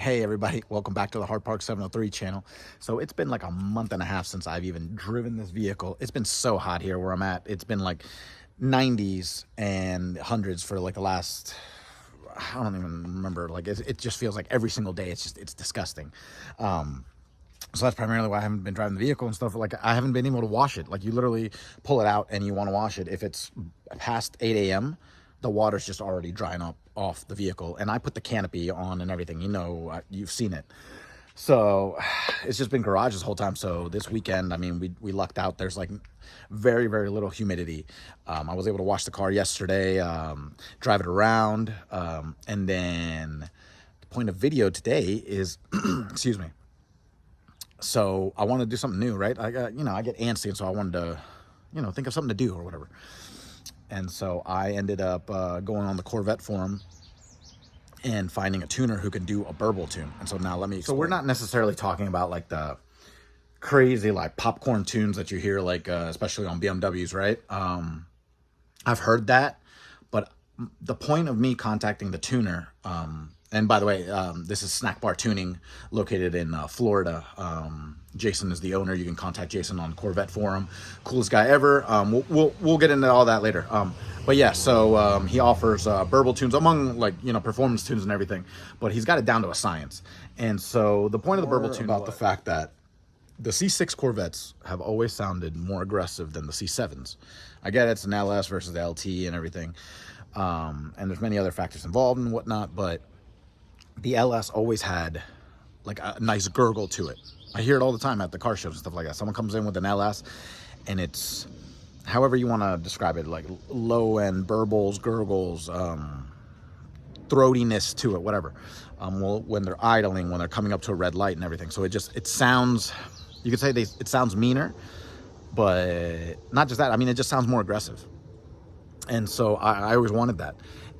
Hey everybody, welcome back to the Hard Park 703 channel. So it's been like a month and a half since I've even driven this vehicle. It's been so hot here where I'm at. It's been like 90s and hundreds for like the last, I don't even remember. Like it just feels like every single day. It's disgusting. So that's primarily why I haven't been driving the vehicle and stuff. Like I haven't been able to wash it. Like you literally pull it out and you want to wash it. If it's past 8 a.m., the water's just already drying up off the vehicle. And I put the canopy on and everything. You know, you've seen it. So it's just been garage this whole time. So this weekend, I mean, we lucked out. There's like very, very little humidity. I was able to wash the car yesterday, drive it around. And then the point of video today is, excuse me. So I want to do something new, right? I get antsy. And so I wanted to, think of something to do or whatever. And so I ended up going on the Corvette forum and finding a tuner who can do a burble tune. And so now let me explain. So we're not necessarily talking about like the crazy like popcorn tunes that you hear like especially on BMWs, right? I've heard that, but the point of me contacting the tuner, and by the way, this is SnackBarTuning located in Florida. Jason is the owner. You can contact Jason on Corvette forum. Coolest guy ever. We'll get into all that later. But yeah, so he offers burble tunes among like performance tunes and everything. But he's got it down to a science. And so the point of the burble tune about the fact that the C6 Corvettes have always sounded more aggressive than the C7s. I get it's an LS versus the LT and everything. And there's many other factors involved and whatnot, but the LS always had like a nice gurgle to it. I hear it all the time at the car shows and stuff like that. Someone comes in with an LS and it's however you want to describe it, like low end burbles, gurgles, throatiness to it, whatever. Well, when they're idling, when they're coming up to a red light and everything. So it sounds, you could say it sounds meaner, but not just that. I mean, it just sounds more aggressive. And so I always wanted that.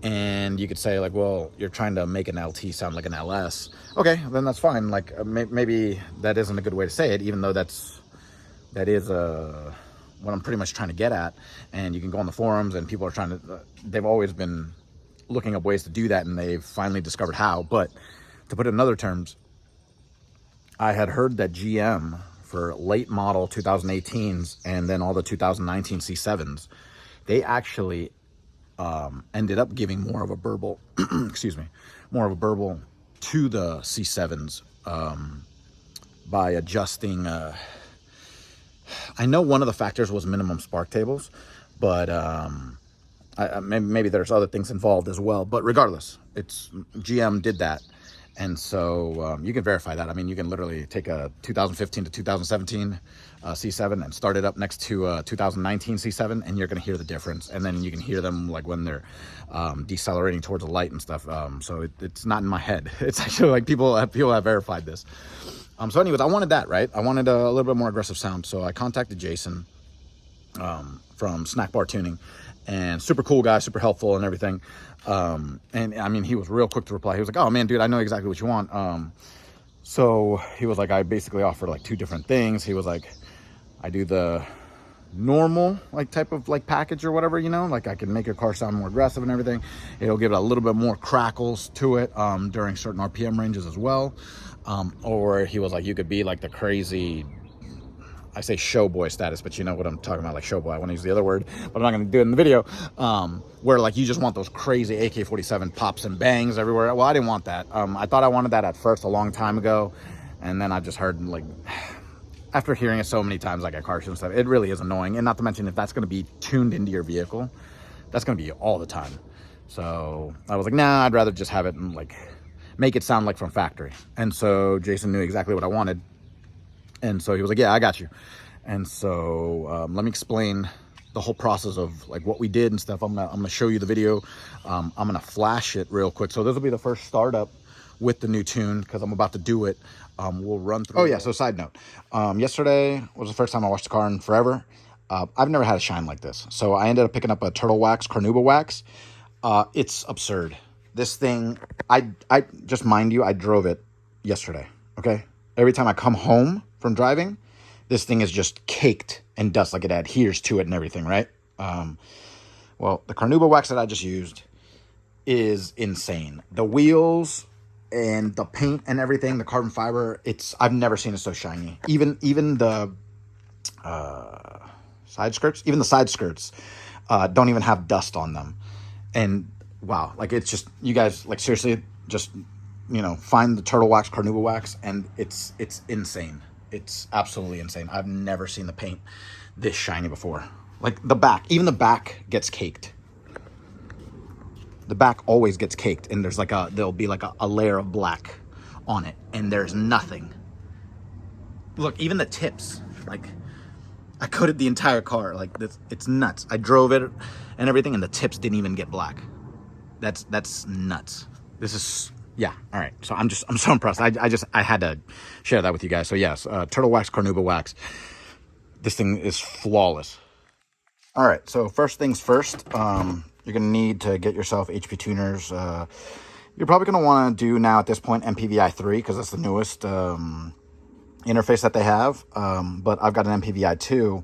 And you could say like, well, you're trying to make an LT sound like an LS. Okay, then that's fine. Like maybe that isn't a good way to say it, even though that is what I'm pretty much trying to get at. And you can go on the forums and people are they've always been looking up ways to do that and they've finally discovered how. But to put it in other terms, I had heard that GM for late model 2018s and then all the 2019 C7s, they actually ended up giving more of a burble, excuse me, more of a burble to the C7s by adjusting. I know one of the factors was minimum spark tables, but maybe there's other things involved as well. But regardless, GM did that. And so you can verify that. I mean, you can literally take a 2015 to 2017 C7 and start it up next to a 2019 C7, and you're going to hear the difference. And then you can hear them like when they're decelerating towards the light and stuff. So it's not in my head. It's actually like people have verified this. So anyways, I wanted that, right? I wanted a little bit more aggressive sound. So I contacted Jason from SnackBarTuning. And super cool guy, super helpful and everything. And I mean, he was real quick to reply. He was like, oh man, dude, I know exactly what you want. So he was like, I basically offered like two different things. He was like, I do the normal like type of like package or whatever, like I can make your car sound more aggressive and everything. It'll give it a little bit more crackles to it during certain RPM ranges as well. Or he was like, you could be like the crazy, I say showboy status, but you know what I'm talking about, like showboy. I want to use the other word, but I'm not going to do it in the video. Where like you just want those crazy AK-47 pops and bangs everywhere. Well, I didn't want that. I thought I wanted that at first a long time ago, and then I just heard like, after hearing it so many times, like at car shows and stuff, it really is annoying. And not to mention, if that's going to be tuned into your vehicle, that's going to be all the time. So I was like, nah, I'd rather just have it and like make it sound like from factory. And so Jason knew exactly what I wanted. And so he was like, yeah, I got you. And so let me explain the whole process of like what we did and stuff. I'm gonna show you the video. I'm gonna flash it real quick. So this will be the first startup with the new tune because I'm about to do it. We'll run through. Oh yeah, so side note. Yesterday was the first time I washed the car in forever. I've never had a shine like this. So I ended up picking up a turtle wax, carnauba wax. It's absurd. This thing, I just mind you, I drove it yesterday, okay? Every time I come home from driving, this thing is just caked in dust, like it adheres to it and everything, right? Well, the carnauba wax that I just used is insane. The wheels and the paint and everything, the carbon fiber, I've never seen it so shiny. Even the side skirts, don't even have dust on them. And wow, like it's just, you guys, like seriously, just, find the turtle wax, carnauba wax, and it's insane. It's absolutely insane. I've never seen the paint this shiny before. Like even the back gets caked. The back always gets caked, and there'll be like a layer of black on it, and there's nothing. Look, even the tips, like I coated the entire car. Like it's nuts. I drove it and everything, and the tips didn't even get black. That's nuts. This is, yeah. All right. So I'm so impressed. I had to share that with you guys. So yes, turtle wax, carnauba wax. This thing is flawless. All right. So first things first, you're gonna need to get yourself HPtuners. You're probably gonna want to do now at this point MPVI 3 because that's the newest interface that they have. But I've got an MPVI 2,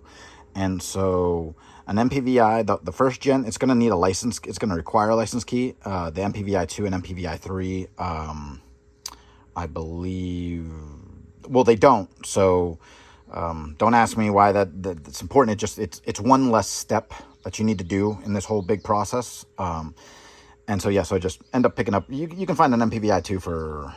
and so an MPVI, the first gen, it's going to need a license. It's going to require a license key. The MPVI 2 and MPVI 3, I believe, well, they don't. So don't ask me why that's important. It's one less step that you need to do in this whole big process. And so, yeah, so just end up picking up, you can find an MPVI 2 for,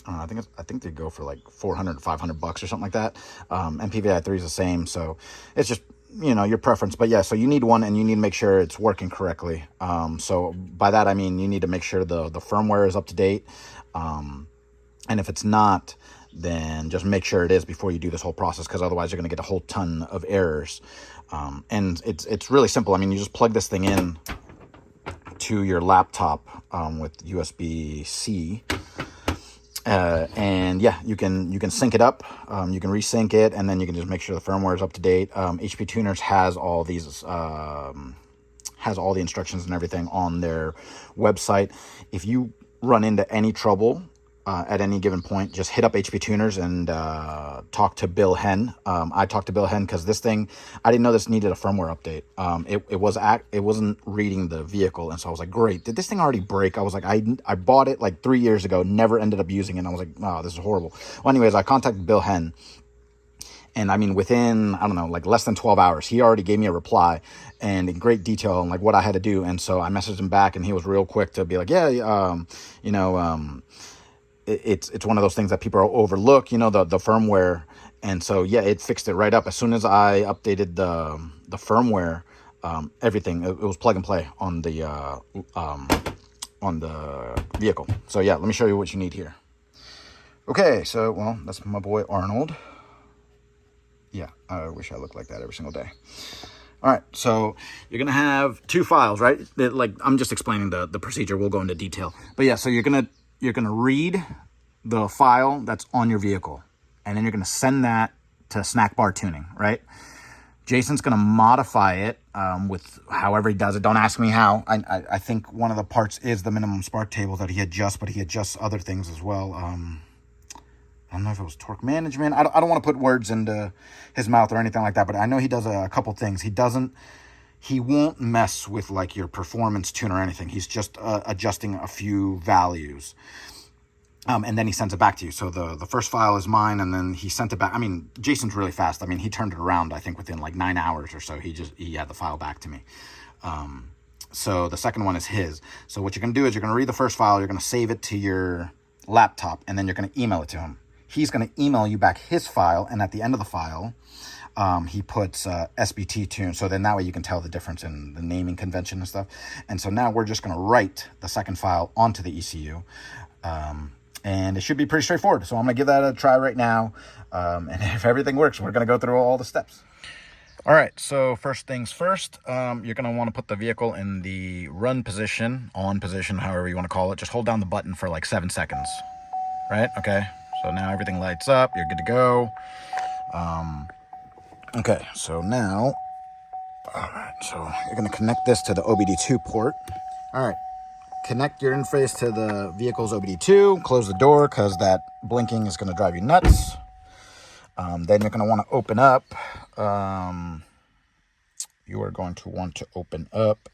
I think they go for like $400, $500 or something like that. MPVI 3 is the same. So it's just, your preference. But yeah, so you need one, and you need to make sure it's working correctly. So by that, I mean, you need to make sure the firmware is up to date. And if it's not, then just make sure it is before you do this whole process, because otherwise you're going to get a whole ton of errors. And it's really simple. I mean, you just plug this thing in to your laptop with USB-C. And yeah, you can sync it up, you can resync it, and then you can just make sure the firmware is up to date. HPtuners has all these, has all the instructions and everything on their website. If you run into any trouble at any given point, just hit up HPtuners and talk to Bill Henn. I talked to Bill Henn because this thing, I didn't know this needed a firmware update. It wasn't reading the vehicle, and so I was like, great, did this thing already break? I was like, I bought it like 3 years ago, never ended up using it, and I was like, oh, this is horrible. Well, anyways, I contacted Bill Henn, and I mean, within, I don't know, like less than 12 hours, he already gave me a reply and in great detail on like what I had to do. And so I messaged him back, and he was real quick to be like, yeah, it's one of those things that people overlook, the firmware. And so, yeah, it fixed it right up. As soon as I updated the firmware, everything, it was plug and play on the vehicle. So yeah, let me show you what you need here. Okay, so, well, that's my boy Arnold. Yeah, I wish I looked like that every single day. All right, so you're going to have two files, right? Like, I'm just explaining the procedure. We'll go into detail. But yeah, so you're going to read the file that's on your vehicle, and then you're going to send that to SnackBarTuning, right? Jason's going to modify it with however he does it. Don't ask me how. I think one of the parts is the minimum spark table that he adjusts, but he adjusts other things as well. I don't know if it was torque management. I don't want to put words into his mouth or anything like that, but I know he does a couple things. He won't mess with like your performance tune or anything. He's just adjusting a few values. And then he sends it back to you. So the first file is mine, and then he sent it back. I mean, Jason's really fast. I mean, he turned it around, I think, within like 9 hours or so. He had the file back to me. So the second one is his. So what you're going to do is you're going to read the first file, you're going to save it to your laptop, and then you're going to email it to him. He's going to email you back his file, and at the end of the file, he puts SBT tune. So then that way you can tell the difference in the naming convention and stuff. And so now we're just going to write the second file onto the ECU. And it should be pretty straightforward. So I'm going to give that a try right now. And if everything works, we're going to go through all the steps. All right, so first things first, you're going to want to put the vehicle in the run position, on position, however you want to call it. Just hold down the button for like 7 seconds, right? Okay, so now everything lights up. You're good to go. Okay, so now, all right, so you're going to connect this to the OBD2 port. All right, connect your interface to the vehicle's OBD2. Close the door because that blinking is going to drive you nuts. Then you're going to want to open up,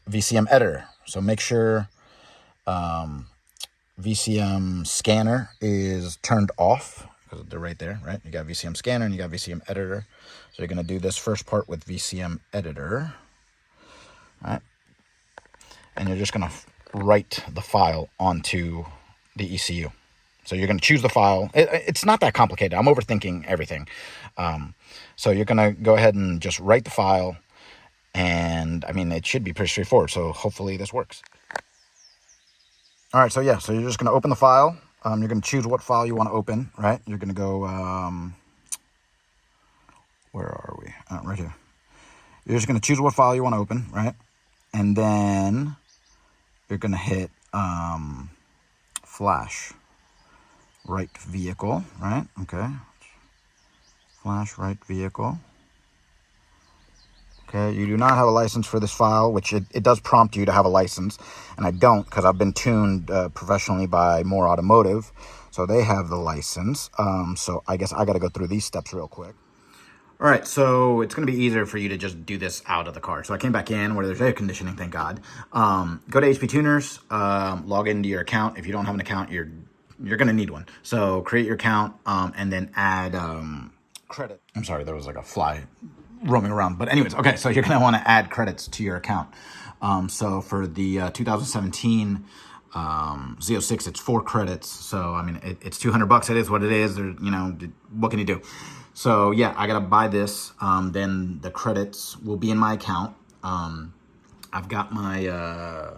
VCM editor. So make sure VCM scanner is turned off because they're right there, right? You got VCM scanner and you got VCM editor. So you're going to do this first part with VCM editor, right? And you're just going to write the file onto the ECU. So you're going to choose the file. It's not that complicated. I'm overthinking everything. So you're going to go ahead and just write the file. And I mean, it should be pretty straightforward. So hopefully this works. All right. So yeah, so you're just going to open the file. You're going to choose what file you want to open, right? You're going to go, where are we? Right here. You're just going to choose what file you want to open, right? And then you're going to hit flash write vehicle, right? Okay. Flash write vehicle. Okay, you do not have a license for this file, which it does prompt you to have a license, and I don't because I've been tuned professionally by More Automotive, so they have the license. So I guess I got to go through these steps real quick. All right, so it's going to be easier for you to just do this out of the car. So I came back in where there's air conditioning, thank God. Go to HPtuners, log into your account. If you don't have an account, you're going to need one. So create your account and then add credit. I'm sorry, there was like a fly roaming around. But anyways, okay, so you're going to want to add credits to your account. So for the 2017 Z06, it's 4 credits. So, I mean, it's $200. It is what it is. Or, you know, what can you do? So, yeah, I got to buy this. Then the credits will be in my account. I've got my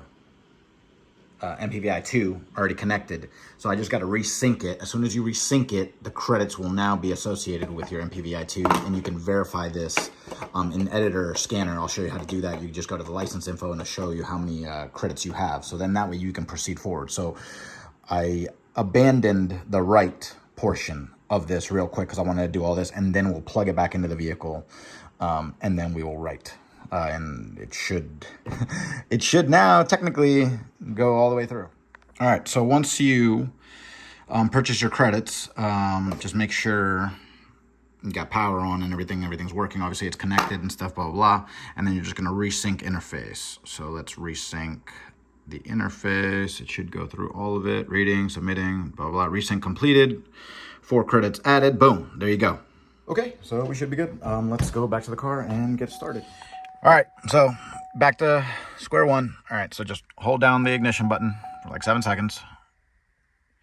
MPVI 2 already connected. So I just got to resync it. As soon as you resync it, the credits will now be associated with your MPVI 2, and you can verify this in editor or scanner. I'll show you how to do that. You just go to the license info and it'll show you how many credits you have. So then that way you can proceed forward. So I abandoned the write portion of this real quick because I wanted to do all this, and then we'll plug it back into the vehicle, and then we will write. And it should it should now technically go all the way through. All right, so once you purchase your credits, just make sure you got power on and everything's working. Obviously it's connected and stuff, blah, blah, blah. And then you're just gonna resync interface. So let's resync the interface. It should go through all of it, reading, submitting, blah, blah, blah. Resync completed, 4 credits added, boom, there you go. Okay, so we should be good. Let's go back to the car and get started. All right, so back to square one. All right, so just hold down the ignition button for like 7 seconds.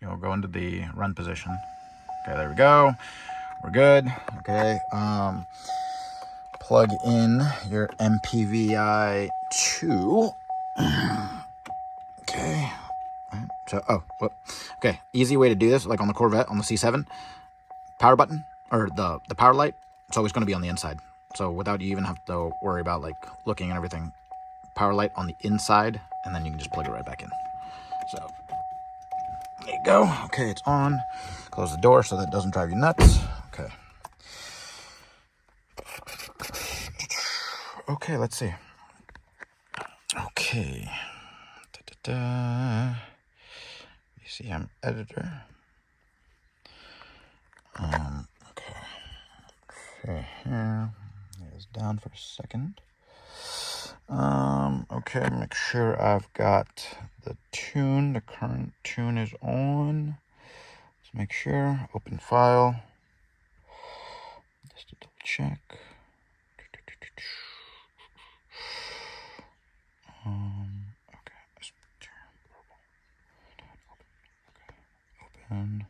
You'll go into the run position. Okay, there we go. We're good. Okay, plug in your MPVI 2. Okay. So, okay, easy way to do this, like on the Corvette, on the C7, power button, or the power light, it's always going to be on the inside. So without you even have to worry about like looking and everything, power light on the inside, and then you can just plug it right back in. So there you go. Okay, it's on. Close the door so that doesn't drive you nuts. Okay. Okay, let's see. Okay. VCM editor. Okay. Here. It's down for a second. Okay, make sure I've got the tune. The current tune is on. Let's make sure. Open file. Just to double check. Okay. Open.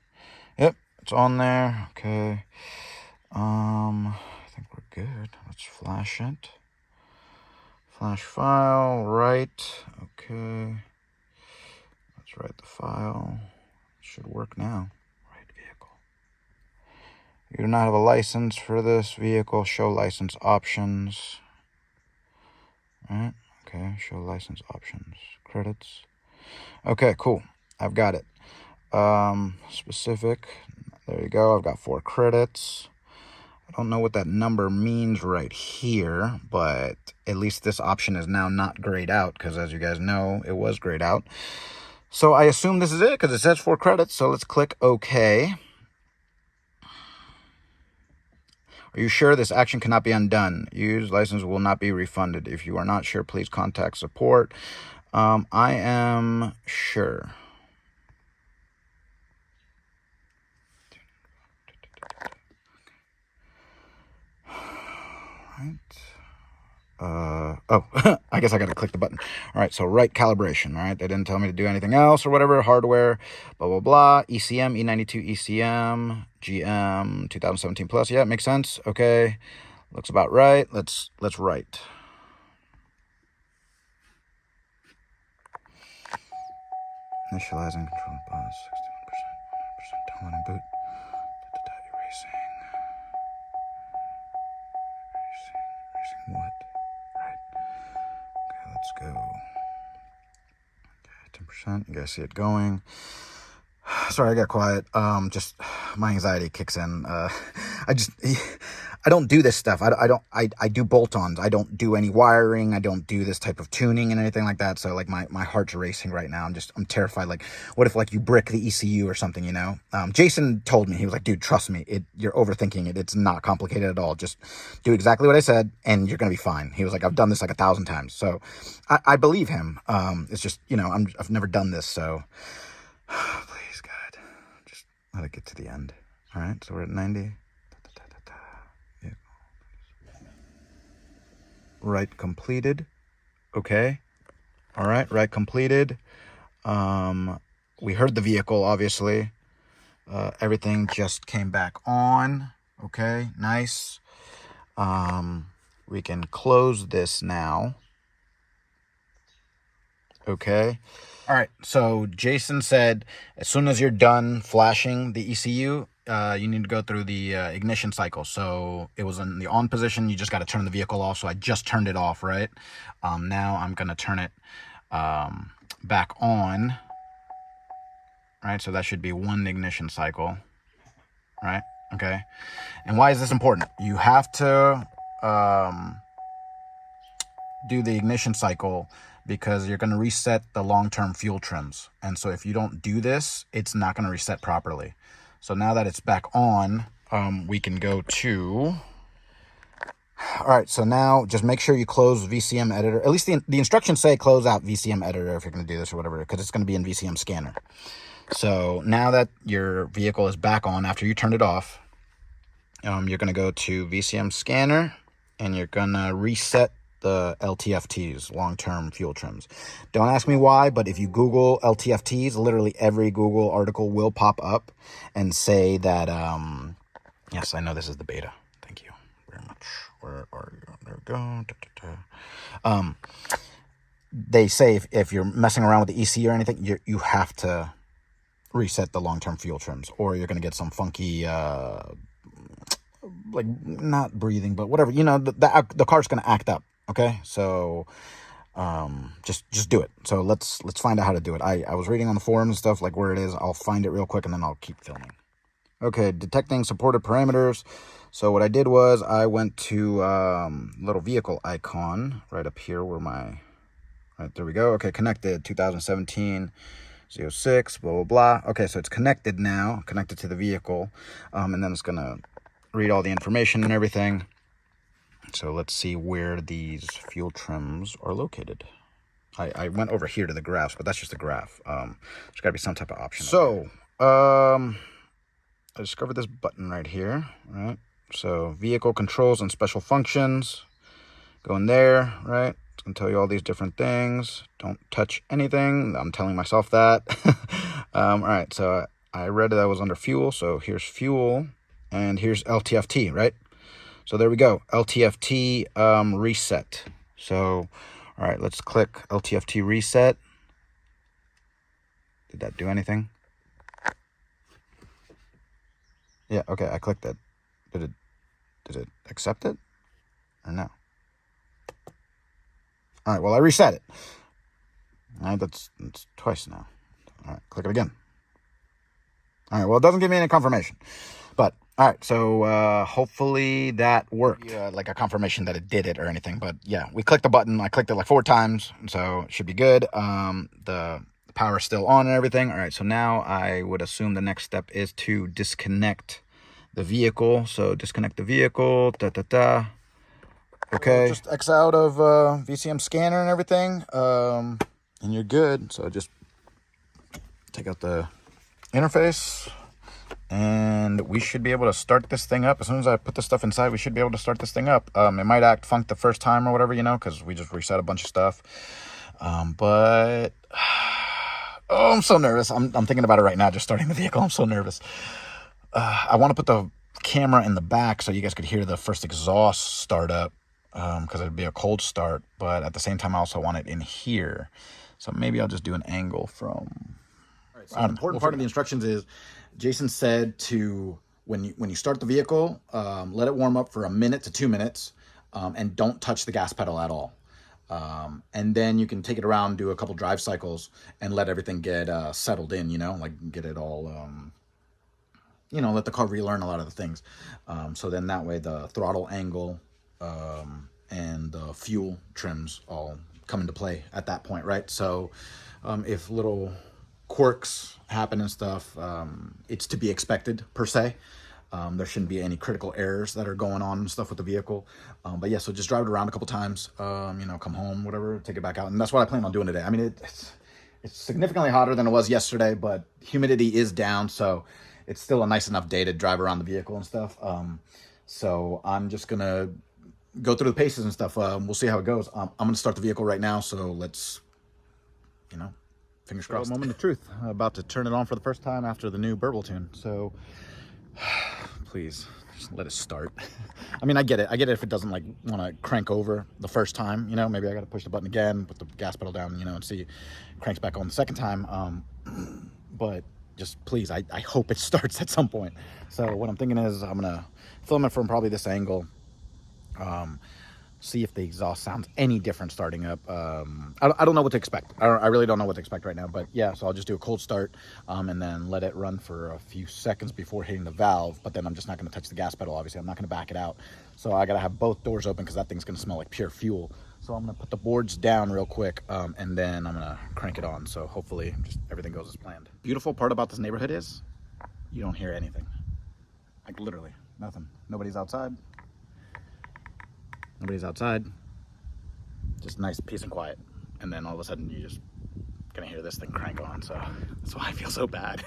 Yep, it's on there. Okay. I think we're good. Let's flash it. Flash file, write. Okay. Let's write the file. It should work now. Write vehicle. You do not have a license for this vehicle. Show license options. Alright. Okay. Show license options. Credits. Okay, cool. I've got it. Specific. There you go. I've got 4 credits. I don't know what that number means right here, but at least this option is now not grayed out, because as you guys know, it was grayed out. So I assume this is it, because it says 4 credits, so let's click OK. Are you sure this action cannot be undone? Used license will not be refunded. If you are not sure, please contact support. I am sure. right. Oh, I guess I got to click the button. All right, so right calibration. All right, they didn't tell me to do anything else or whatever. Hardware, blah, blah, blah. ECM, E92 ECM, GM 2017 plus. Yeah, it makes sense. Okay, looks about right. Let's write. Initializing control bus, 61%, 100% downloading boot. Erasing what? Right. Okay, let's go. Okay, 10%. You guys see it going. Sorry, I got quiet. Just my anxiety kicks in. I don't do this stuff. I do bolt-ons. I don't do any wiring. I don't do this type of tuning and anything like that. So like my heart's racing right now. I'm terrified. Like, what if like you brick the ECU or something, you know? Jason told me, he was like, dude, trust me, you're overthinking it. It's not complicated at all. Just do exactly what I said and you're going to be fine. He was like, I've done this like 1,000 times. So I believe him. It's just, you know, I've never done this. So please, God, just let it get to the end. All right. So we're at 90. Yeah. Right completed. Okay. All right. Right completed. We heard the vehicle, obviously. Everything just came back on. Okay. Nice. We can close this now. Okay. All right. So Jason said, as soon as you're done flashing the ECU, you need to go through the ignition cycle. So it was in the on position. You just got to turn the vehicle off. So I just turned it off, right? Now I'm going to turn it back on. Right? So that should be one ignition cycle. Right? Okay. And why is this important? You have to do the ignition cycle because you're going to reset the long-term fuel trims. And so if you don't do this, it's not going to reset properly. So now that it's back on, we can go to... All right, so now just make sure you close VCM editor. At least the instructions say close out VCM editor if you're going to do this or whatever, because it's going to be in VCM scanner. So now that your vehicle is back on after you turned it off, you're going to go to VCM scanner and you're going to reset the LTFTs, long-term fuel trims. Don't ask me why, but if you Google LTFTs, literally every Google article will pop up and say that, yes, I know this is the beta. Thank you very much. Where are you? There we go. They say if you're messing around with the EC or anything, you have to reset the long-term fuel trims, or you're going to get some funky, like not breathing, but whatever, you know, the car's going to act up. Okay, so just do it. So let's find out how to do it. I was reading on the forums and stuff, like where it is. I'll find it real quick and then I'll keep filming. Okay, detecting supported parameters. So what I did was I went to little vehicle icon right up here where my, right, there we go. Okay, connected 2017 06, blah, blah, blah. Okay, so it's connected now, connected to the vehicle. And then it's going to read all the information and everything. So let's see where these fuel trims are located. I went over here to the graphs, but that's just a graph. There's got to be some type of option. So, I discovered this button right here, right? So, vehicle controls and special functions. Go in there, right? It's going to tell you all these different things. Don't touch anything. I'm telling myself that. All right, so I read that was under fuel. So, here's fuel, and here's LTFT, right? So there we go, LTFT reset. So, all right, let's click LTFT reset. Did that do anything? Yeah, okay, I clicked it. Did it accept it or no? All right, well, I reset it. All right, that's twice now. All right, click it again. All right, well, it doesn't give me any confirmation, but all right, so hopefully that worked. Like a confirmation that it did it or anything, but yeah, we clicked the button. I clicked it like 4 times, so it should be good. The power's still on and everything. All right, so now I would assume the next step is to disconnect the vehicle. So disconnect the vehicle, Okay, just X out of VCM scanner and everything, and you're good. So just take out the interface and and we should be able to start this thing up. As soon as I put this stuff inside, we should be able to start this thing up. It might act funk the first time or whatever, you know, because we just reset a bunch of stuff. But oh, I'm so nervous. I'm thinking about it right now, just starting the vehicle. I'm so nervous. I want to put the camera in the back so you guys could hear the first exhaust start up, because it'd be a cold start. But at the same time, I also want it in here. So maybe I'll just do an angle from... All right, so the important part of the instructions is Jason said to, when you start the vehicle, let it warm up for 1 minute to 2 minutes, and don't touch the gas pedal at all. And then you can take it around, do a couple drive cycles, and let everything get settled in, you know, like get it all, you know, let the car relearn a lot of the things. So then that way the throttle angle and the fuel trims all come into play at that point, right? So if little quirks happen and stuff, it's to be expected per se. There shouldn't be any critical errors that are going on and stuff with the vehicle. But yeah, so just drive it around a couple times, you know, come home, whatever, take it back out. And that's what I plan on doing today. I mean, it's significantly hotter than it was yesterday, but humidity is down. So it's still a nice enough day to drive around the vehicle and stuff. So I'm just going to go through the paces and stuff. We'll see how it goes. I'm going to start the vehicle right now. So let's, you know, fingers crossed. Moment of truth. I'm about to turn it on for the first time after the new burble tune. So please just let it start. I mean, I get it if it doesn't like want to crank over the first time, you know, maybe I got to push the button again, put the gas pedal down, you know, and see it cranks back on the second time. But just please, I hope it starts at some point. So what I'm thinking is I'm gonna film it from probably this angle, see if the exhaust sounds any different starting up. I don't know what to expect. I really don't know what to expect right now, but yeah, so I'll just do a cold start, and then let it run for a few seconds before hitting the valve. But then I'm just not going to touch the gas pedal. Obviously, I'm not going to back it out. So I got to have both doors open because that thing's going to smell like pure fuel. So I'm going to put the boards down real quick, and then I'm going to crank it on. So hopefully just everything goes as planned. Beautiful part about this neighborhood is you don't hear anything. Like literally nothing. Nobody's outside. Nobody's outside. Just nice peace and quiet. And then all of a sudden you just gonna hear this thing crank on. So that's why I feel so bad.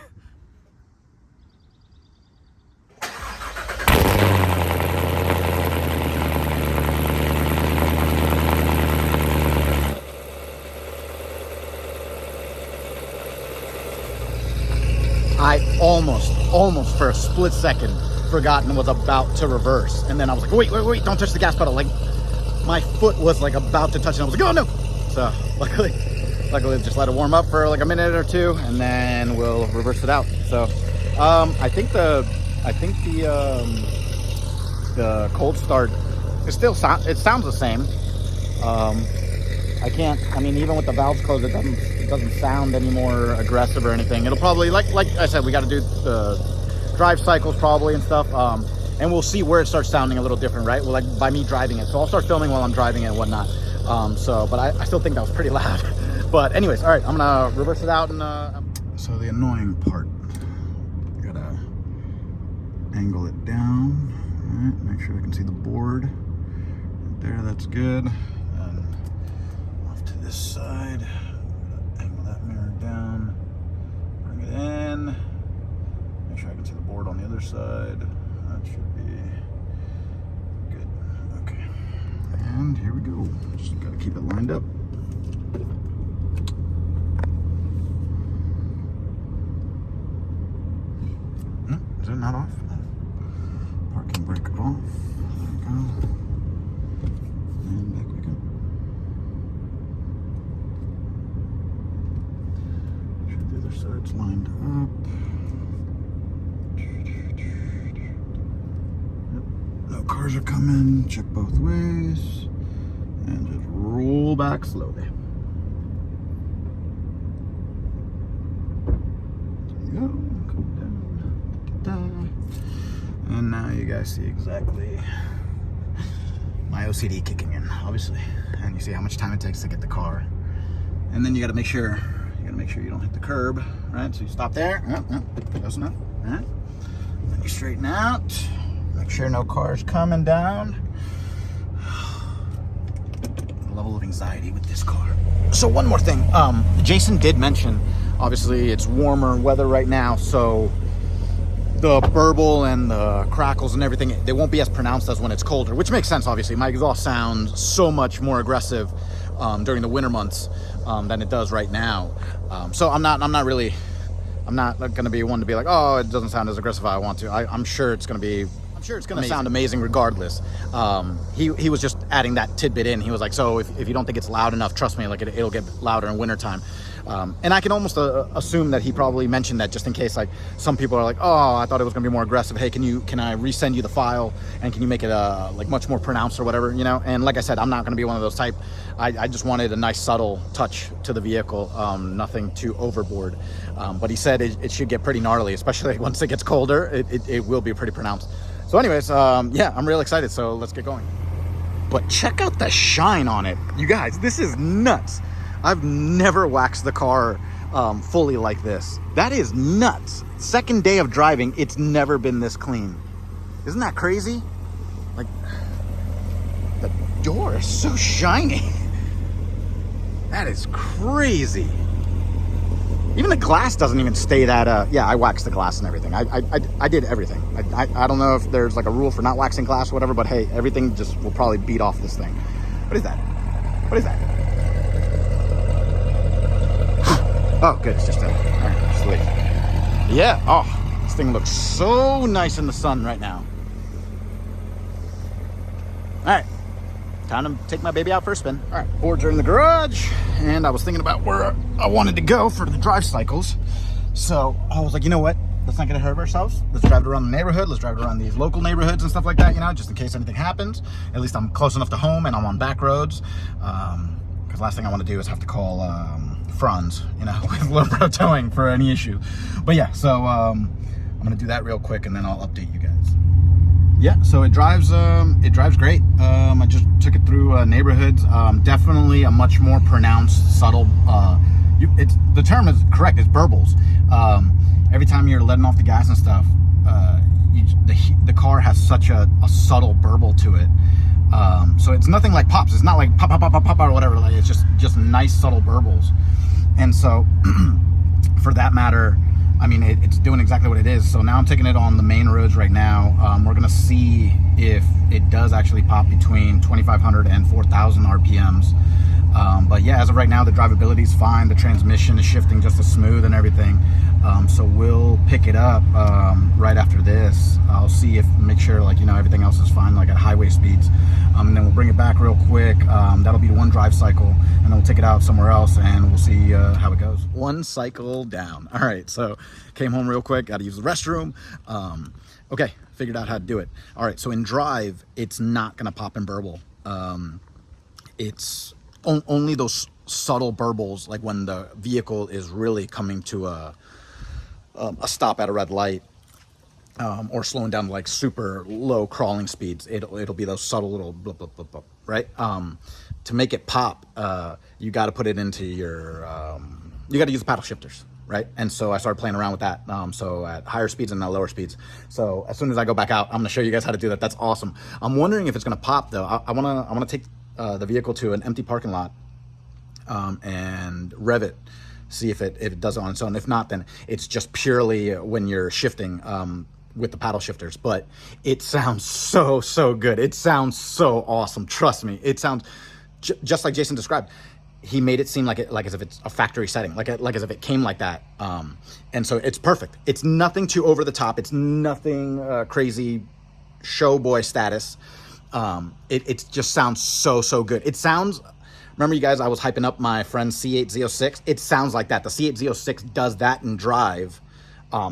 I almost for a split second forgotten was about to reverse, and then I was like, wait, don't touch the gas pedal. Like my foot was like about to touch it, and I was like, oh no. So luckily just let it warm up for like a minute or two, and then we'll reverse it out. So I think the cold start it sounds the same. I mean, even with the valves closed, it doesn't sound any more aggressive or anything. It'll probably, like I said, we got to do the drive cycles probably and stuff, and we'll see where it starts sounding a little different, right? Well, like by me driving it, so I'll start filming while I'm driving it and whatnot. But I still think that was pretty loud. But anyways, all right, I'm gonna reverse it out. And so the annoying part, you gotta angle it down. All right, make sure I can see the board right there. That's good. And off to this side, angle that mirror down, bring it in. Make sure I can see the board on the other side. That should be good. Okay. And here we go. Just gotta keep it lined up. Is it not off? Parking brake off. There we go. And back we go. Make sure the other side's lined up. No cars are coming. Check both ways. And just roll back slowly. There you go. Come down. Da-da-da. And now you guys see exactly my OCD kicking in, obviously. And you see how much time it takes to get the car. And then you gotta make sure you don't hit the curb, right? So you stop there. Close enough. All right. Then you straighten out. Make sure no car's coming down. The level of anxiety with this car. So one more thing. Jason did mention, obviously it's warmer weather right now, so the burble and the crackles and everything, they won't be as pronounced as when it's colder, which makes sense, obviously. My exhaust sounds so much more aggressive during the winter months than it does right now. So I'm not going to be one to be like, oh, it doesn't sound as aggressive as I want to. I'm sure it's going to sound amazing regardless. He was just adding that tidbit in. He was like, so if you don't think it's loud enough, trust me, like it'll get louder in wintertime. And I can almost assume that he probably mentioned that just in case, like, some people are like, oh, I thought it was gonna be more aggressive. Hey, can I resend you the file and can you make it like much more pronounced or whatever, you know? And like I said, I'm not gonna be one of those type. I just wanted a nice subtle touch to the vehicle, nothing too overboard. But he said it should get pretty gnarly, especially once it gets colder. It will be pretty pronounced. So anyways, yeah, I'm real excited. So let's get going. But check out the shine on it. You guys, this is nuts. I've never waxed the car fully like this. That is nuts. Second day of driving, it's never been this clean. Isn't that crazy? Like, the door is so shiny. That is crazy. Even the glass doesn't even stay that, yeah, I waxed the glass and everything. I did everything. I don't know if there's like a rule for not waxing glass or whatever, but hey, everything just will probably beat off this thing. What is that? What is that? Oh, good, it's just a, all right, just leave. Yeah, oh, this thing looks so nice in the sun right now. All right, time to take my baby out for a spin. All right, boards are in the garage, and I was thinking about where I wanted to go for the drive cycles. So I was like, you know what? Let's not get ahead of ourselves. Let's drive it around the neighborhood. Let's drive it around these local neighborhoods and stuff like that, you know, just in case anything happens. At least I'm close enough to home and I'm on back roads. Because last thing I want to do is have to call Franz, you know, with low pro towing for any issue. But yeah, so I'm gonna do that real quick and then I'll update you guys. Yeah, so it drives great. I just took it through neighborhoods. Definitely a much more pronounced, subtle. The term is correct. It's burbles. Every time you're letting off the gas and stuff, the car has such a subtle burble to it. So it's nothing like pops. It's not like pop, pop, pop, pop, pop, or whatever. Like, it's just nice, subtle burbles. And so, for that matter, I mean, it's doing exactly what it is. So now I'm taking it on the main roads right now. We're gonna see if it does actually pop between 2,500 and 4,000 RPMs. But yeah, as of right now, the drivability is fine. The transmission is shifting just as smooth and everything. So we'll pick it up right after this. I'll see make sure, like, you know, everything else is fine, like at highway speeds. And then we'll bring it back real quick. That'll be one drive cycle, and then we'll take it out somewhere else, and we'll see how it goes. One cycle down. All right, so came home real quick. Got to use the restroom. Okay, figured out how to do it. All right, so in drive, it's not gonna pop and burble. It's only those subtle burbles, like when the vehicle is really coming to a stop at a red light, or slowing down to like super low crawling speeds. It'll be those subtle little blip, blip, blip, blip, right? To make it pop, you got to put it into your, you got to use the paddle shifters, right? And so I started playing around with that. So at higher speeds and now lower speeds. So as soon as I go back out, I'm gonna show you guys how to do that. That's awesome. I'm wondering if it's gonna pop though. I wanna take the vehicle to an empty parking lot and rev it, see if it does it on its own. If not, then it's just purely when you're shifting with the paddle shifters. But it sounds so good. It sounds so awesome. Trust me, it sounds just like Jason described. He made it seem like as if it's a factory setting, like as if it came like that. And so it's perfect. It's nothing too over the top. It's nothing crazy show boy status. It just sounds so good. It sounds, remember you guys, I was hyping up my friend C8 Z06. It sounds like that. The C8 Z06 does that in drive.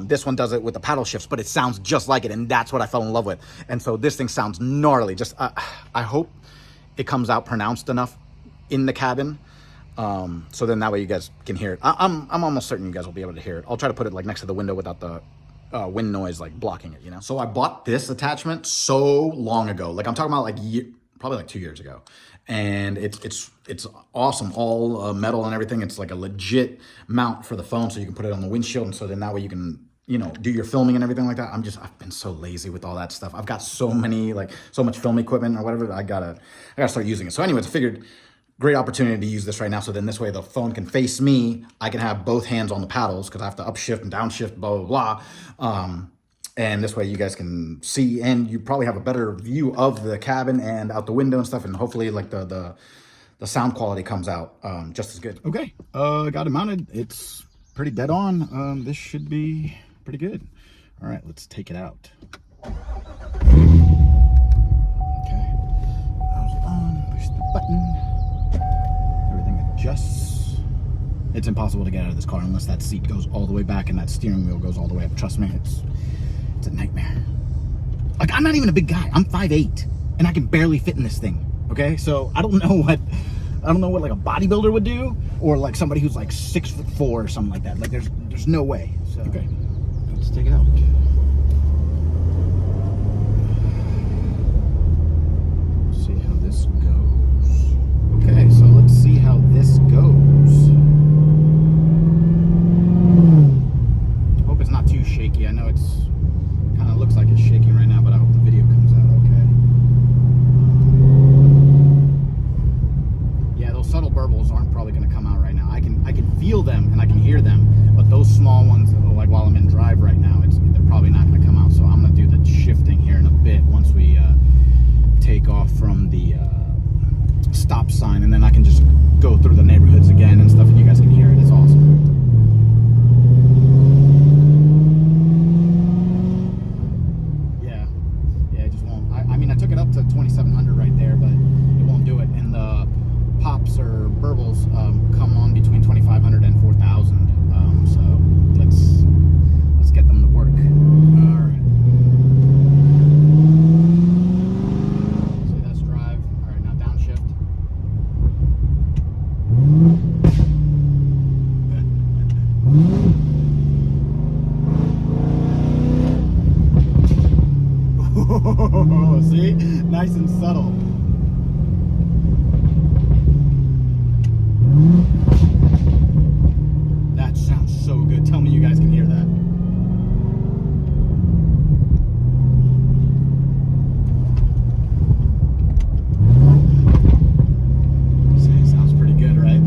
This one does it with the paddle shifts, but it sounds just like it, and that's what I fell in love with. And so this thing sounds gnarly. Just I hope it comes out pronounced enough in the cabin, so then that way you guys can hear it. I'm almost certain you guys will be able to hear it. I'll try to put it like next to the window without the wind noise like blocking it, you know. So I bought this attachment so long ago, like I'm talking about like probably like 2 years ago, and it's awesome, all metal and everything. It's like a legit mount for the phone, so you can put it on the windshield, and so then that way you can, you know, do your filming and everything like that. I've been so lazy with all that stuff. I've got so much film equipment or whatever. I gotta start using it. So anyways, I figured great opportunity to use this right now. So then this way the phone can face me. I can have both hands on the paddles because I have to upshift and downshift, blah, blah, blah. And this way you guys can see, and you probably have a better view of the cabin and out the window and stuff, and hopefully like the sound quality comes out just as good. Okay, got it mounted. It's pretty dead on. This should be pretty good. All right, let's take it out. Okay, that was on. Push the button. Everything adjusts. It's impossible to get out of this car unless that seat goes all the way back and that steering wheel goes all the way up. Trust me, it's a nightmare. Like, I'm not even a big guy. I'm 5'8", and I can barely fit in this thing. Okay, so I don't know what like a bodybuilder would do, or like somebody who's like 6'4" or something like that. Like, there's no way. So okay, let's take it out. Let's see how this goes. Okay, so let's see how this goes. Hope it's not too shaky. I know it's kind of looks like it's shaking right now, but I hope the video comes out okay. Yeah, those subtle burbles aren't probably going to come out right now. I can feel them and I can hear them, but those small ones, like while I'm in drive right now, they're probably not going to come out. So I'm going to do the shifting here in a bit once we take off from the stop sign, and then I can just go through the neighborhoods again and stuff, and you guys can hear it. It's awesome. I mean, I took it up to 2,700 right there, but it won't do it. And the pops or burbles come on between 2,500 and 4,000. So let's get them to work. All right. See, that's drive. All right, now downshift. See? Nice and subtle. That sounds so good. Tell me you guys can hear that. See, sounds pretty good, right?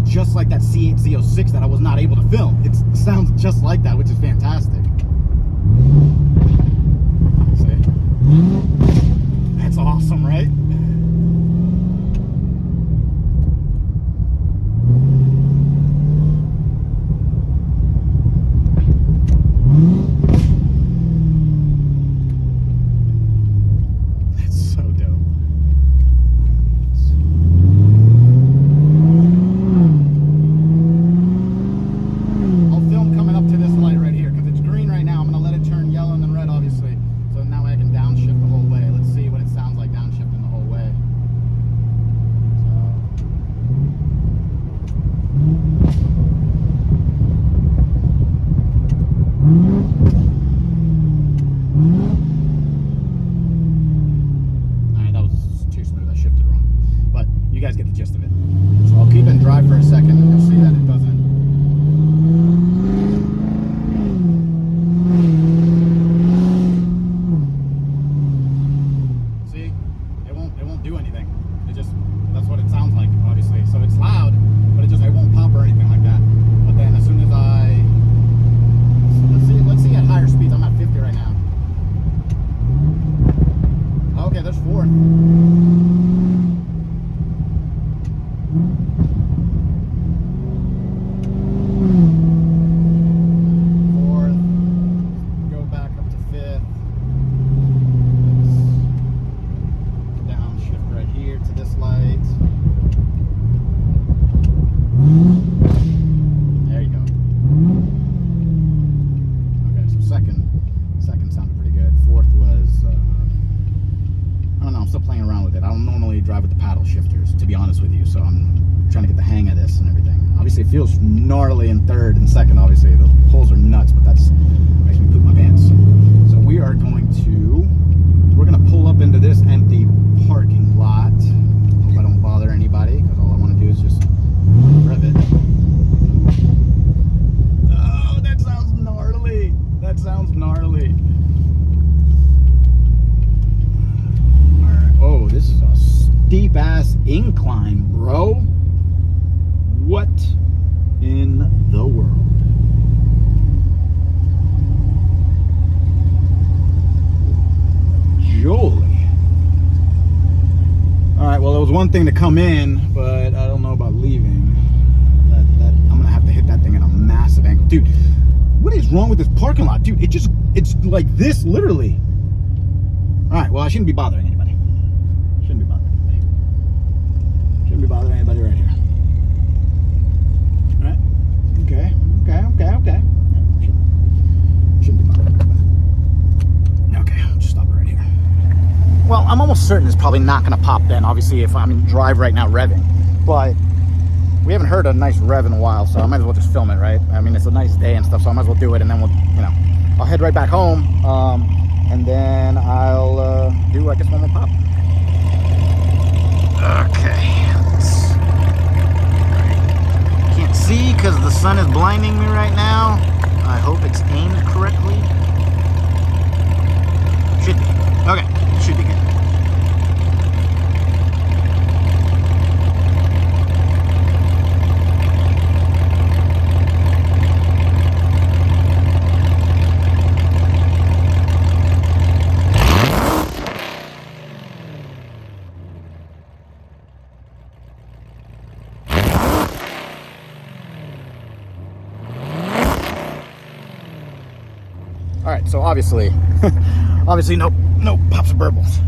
Just like that C8 Z06 that I was not able to film. It sounds just like that, which is fantastic. See? That's awesome, right? That's so dope. I'll film coming up to this light right here because it's green right really drive with the paddle shifters, to be honest with you. So I'm trying to get the hang of this and everything. Obviously, it feels gnarly in third and second. Obviously, the poles are nuts, but that's makes me poop my pants. So we are going to pull up into this empty parking lot. Hope I don't bother anybody, because all I want to do is just rev it. Oh, that sounds gnarly. That sounds gnarly. Oh, this is a steep ass incline, bro. What in the world? Jolly. Alright, well, it was one thing to come in, but I don't know about leaving. I'm gonna have to hit that thing at a massive angle. Dude, what is wrong with this parking lot? Dude, it's like this, literally. Alright, well, I shouldn't be bothering anybody. Shouldn't be bothering anybody right here. Alright. Okay. Shouldn't be bothering anybody. Okay, I'll just stop it right here. Well, I'm almost certain it's probably not going to pop then, obviously, if I'm in drive right now revving. But we haven't heard a nice rev in a while, so I might as well just film it, right? I mean, it's a nice day and stuff, so I might as well do it, and then I'll head right back home, and then I'll do, I guess, one more pop. Okay. Can't see because the sun is blinding me right now. I hope it's aimed correctly. Should be. Okay, should be good. Alright, so obviously no pops or burbles,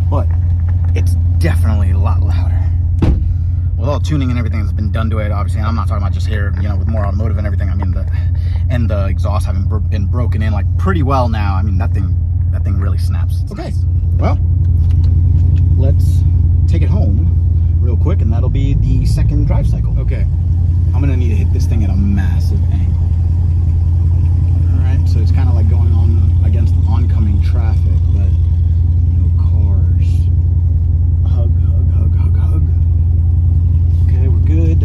but it's definitely a lot louder. With all tuning and everything that's been done to it, obviously, and I'm not talking about just here, with more automotive and everything. I mean, the exhaust having been broken in like pretty well now. I mean, that thing really snaps. It's okay, nice. Well, let's take it home real quick, and that'll be the second drive cycle. Okay, I'm gonna need to hit this thing at a massive angle. So it's kind of like going on against oncoming traffic, but no cars. Hug. Okay, we're good.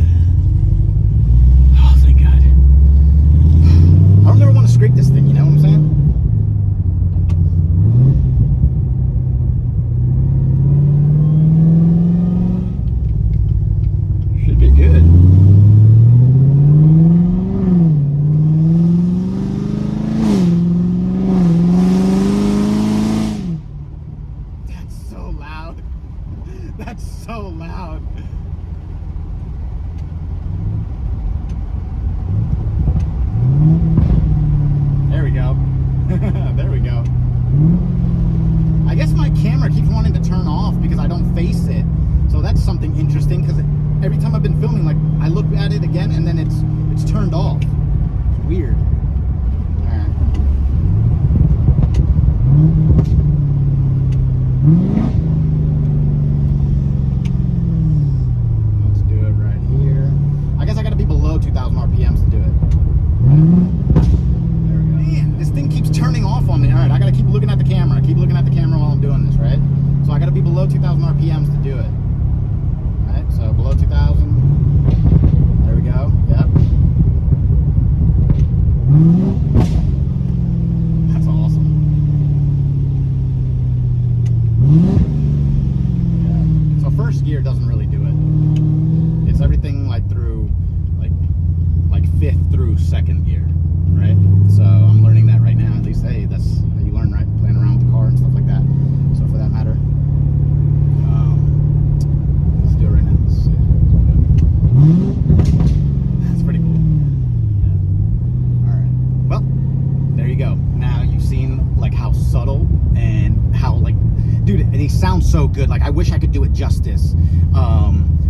Oh, thank God. I don't ever want to scrape this thing, you know what I'm saying? Should be good. That's so loud. There we go. There we go. I guess my camera keeps wanting to turn off because I don't face it. So that's something interesting, because every time I've been filming, like, I look at it again and then it's turned off. It's weird. Let's do it right here. I guess I gotta be below 2,000 RPMs to do it. There we go. Man, this thing keeps turning off on me. All right, I gotta keep looking at the camera. Keep looking at the camera while I'm doing this, right? So I gotta be below 2,000 RPMs to do it. All right, so below 2,000. There we go. Yep. That's awesome. Yeah. So first gear doesn't really do it. It's everything like through like fifth through second gear, right? So I'm learning that right now. At least, hey, that's how you learn, right? Playing around with the car and stuff like that. So for that matter, let's do it right now. Let's see. That's pretty cool. Yeah. All right. Well, there you go. Now you've seen like how subtle and how like, dude, they sound so good. Like I wish I could do it justice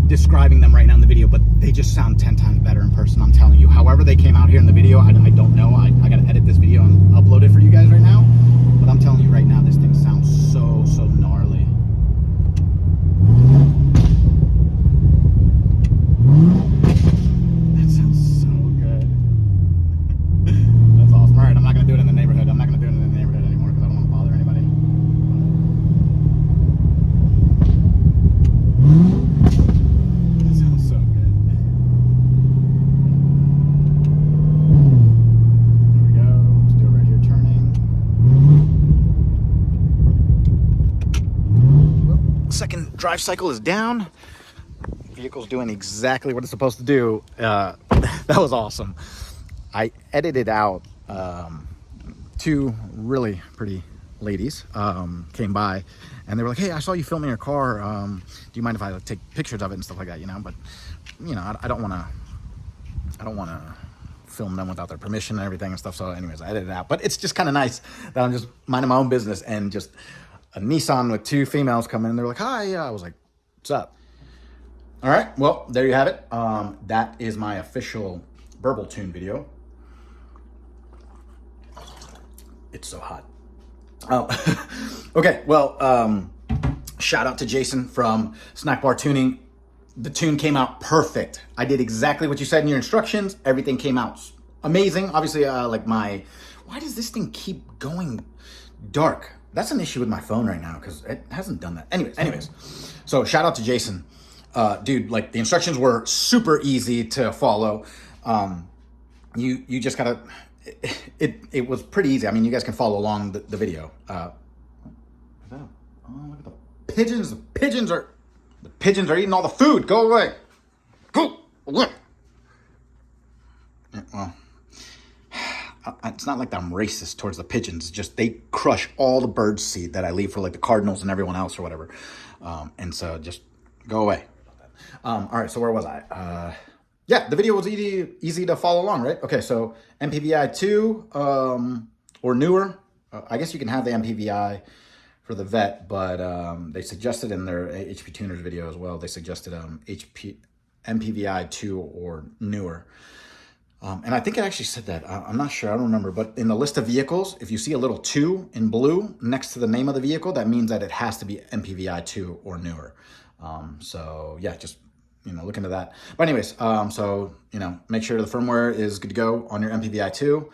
describing them right now in the video, but they just sound 10 times better in person, I'm telling you. However they came out here in the video, I don't know. I gotta edit this video and upload it for you guys right now, but I'm telling you right now, this thing sounds so gnarly. second drive cycle is down. Vehicle's doing exactly what it's supposed to do. That was awesome. I edited out two really pretty ladies came by, and they were like, hey, I saw you filming your car. Do you mind if I take pictures of it and stuff like that, you know? But, you know, I don't want to film them without their permission and everything and stuff. So anyways, I edited it out. But it's just kind of nice that I'm just minding my own business, and just a Nissan with two females come in, and they're like, hi. I was like, what's up? All right, well, there you have it. That is my official burble tune video. It's so hot. Okay, well, shout out to Jason from SnackBarTuning. The tune came out perfect. I did exactly what you said in your instructions. Everything came out amazing. Obviously, why does this thing keep going dark? That's an issue with my phone right now because it hasn't done that. Anyways, so shout out to Jason. Dude, like the instructions were super easy to follow. You just gotta, it was pretty easy. I mean, you guys can follow along the video. Oh, look at the pigeons. The pigeons are eating all the food. Go away. Go away. Yeah, well, it's not like I'm racist towards the pigeons. Just they crush all the bird seed that I leave for like the cardinals and everyone else or whatever. And so just go away. All right, so where was I? Yeah, the video was easy to follow along, right? Okay, so MPVI 2 or newer. I guess you can have the MPVI for the Vet, but they suggested in their HPtuners video as well, they suggested MPVI 2 or newer. And I think it actually said that. I'm not sure, I don't remember, but in the list of vehicles, if you see a little 2 in blue next to the name of the vehicle, that means that it has to be MPVI 2 or newer. So yeah, just, you know, look into that. But anyways, so, you know, make sure the firmware is good to go on your MPVI 2.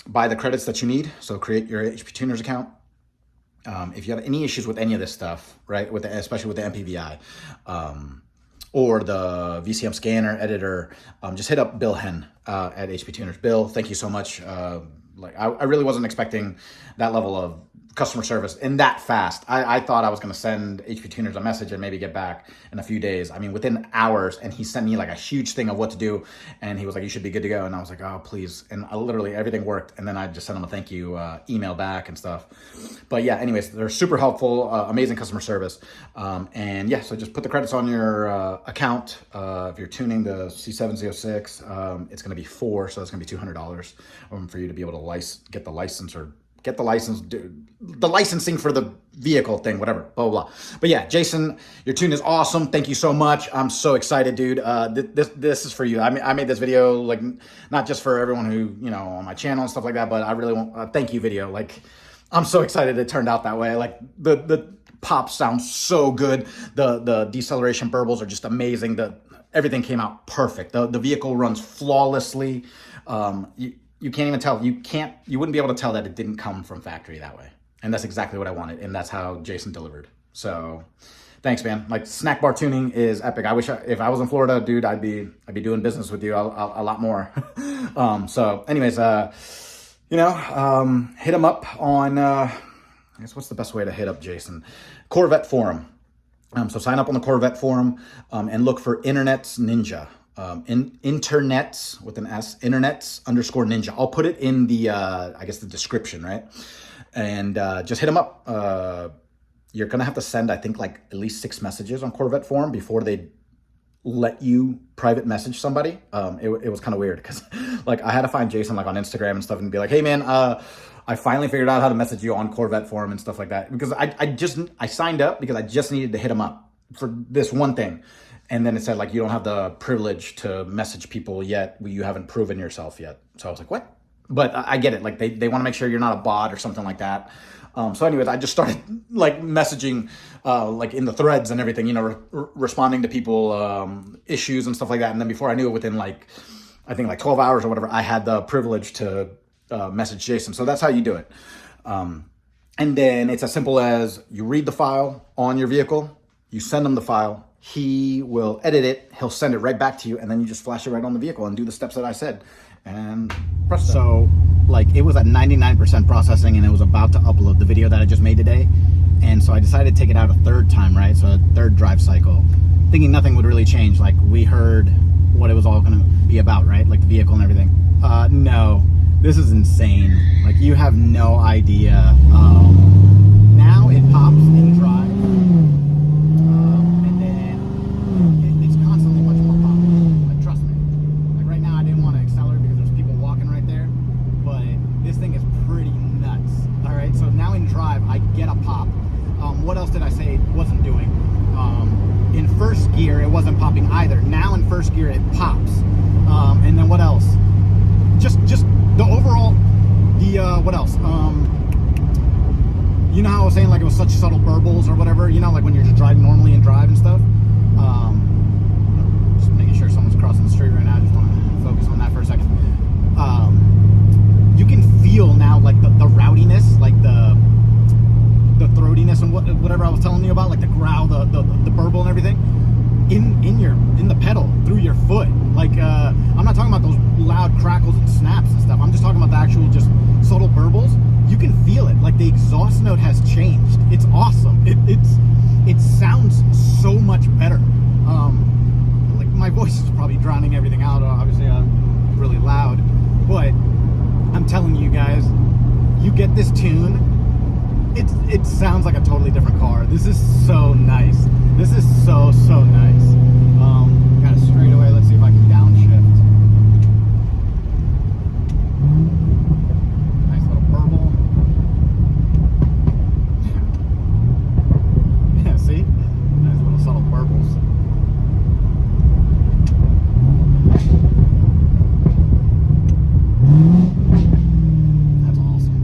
Buy the credits that you need. So create your HPtuners account. If you have any issues with any of this stuff, right, especially with the MPVI, or the VCM scanner editor, just hit up Bill Henn at HPtuners. Bill, thank you so much. I really wasn't expecting that level of customer service and that fast. I thought I was going to send HPtuners a message and maybe get back in a few days. I mean, within hours, and he sent me like a huge thing of what to do, and he was like, you should be good to go. And I was like, oh, please. And literally everything worked. And then I just sent him a thank you email back and stuff. But yeah, anyways, they're super helpful, amazing customer service. And yeah, so just put the credits on your account. If you're tuning the C706, it's going to be 4, so that's going to be $200 for you to be able to get the license, or get the license, the licensing for the vehicle thing, whatever, blah, blah, blah. But yeah, Jason, your tune is awesome. Thank you so much. I'm so excited, dude. This is for you. I made this video, like, not just for everyone who, you know, on my channel and stuff like that, but I really want a thank you video. Like, I'm so excited it turned out that way. Like, the pop sounds so good. The deceleration burbles are just amazing. Everything came out perfect. The vehicle runs flawlessly. You can't even tell. You wouldn't be able to tell that it didn't come from factory that way. And that's exactly what I wanted. And that's how Jason delivered. So thanks, man. Like, SnackBarTuning is epic. I wish if I was in Florida, dude, I'd be doing business with you a lot more. So anyways, you know, hit him up on, I guess what's the best way to hit up Jason? Corvette forum. So sign up on the Corvette forum and look for Internet's Ninja. Internets with an S, Internets_Ninja. I'll put it in the, I guess the description, right? And just hit them up. You're going to have to send, I think, like at least 6 messages on Corvette forum before they let you private message somebody. It was kind of weird because like I had to find Jason like on Instagram and stuff and be like, hey man, I finally figured out how to message you on Corvette forum and stuff like that. Because I signed up because I just needed to hit him up for this one thing. And then it said, like, you don't have the privilege to message people yet. You haven't proven yourself yet. So I was like, what? But I get it. Like, they want to make sure you're not a bot or something like that. So anyways, I just started, like, messaging, like, in the threads and everything, you know, responding to people, issues and stuff like that. And then before I knew it, within, like, I think, like, 12 hours or whatever, I had the privilege to message Jason. So that's how you do it. And then it's as simple as you read the file on your vehicle. You send him the file. He will edit it, he'll send it right back to you, and then you just flash it right on the vehicle and do the steps that I said. And presto. So, like, it was at 99% processing, and it was about to upload the video that I just made today. And so I decided to take it out a third time, right? So a third drive cycle, thinking nothing would really change. Like, we heard what it was all going to be about, right? Like the vehicle and everything. No, this is insane. Like, you have no idea. Now it pops in drive, and then it's constantly much more popping. Like, trust me. Like, right now I didn't want to accelerate because there's people walking right there, but this thing is pretty nuts. All right, so now in drive I get a pop. What else did I say it wasn't doing? In first gear it wasn't popping either. Now in first gear it pops. And then what else? Just the overall, what else? You know how I was saying, like, it was such subtle burbles or whatever, you know, like when you're just driving normally in drive and stuff. Just making sure someone's crossing the street right now. I just want to focus on that for a second. You can feel now, like, the rowdiness, like the throatiness and whatever I was telling you about, like the growl, the burble and everything in the pedal through your foot. Like, I'm not talking about those loud crackles and snaps and stuff. I'm just talking about the actual just subtle burbles. You can feel it. Like, the exhaust note has changed. It's awesome. It sounds so much better. Like, my voice is probably drowning everything out. Obviously I'm really loud, but I'm telling you guys, you get this tune, it sounds like a totally different car. This is so nice. This is so nice. Got a straightaway. Let's see if I can downshift. Nice little burble. Yeah, see? Nice little subtle burbles. That's awesome.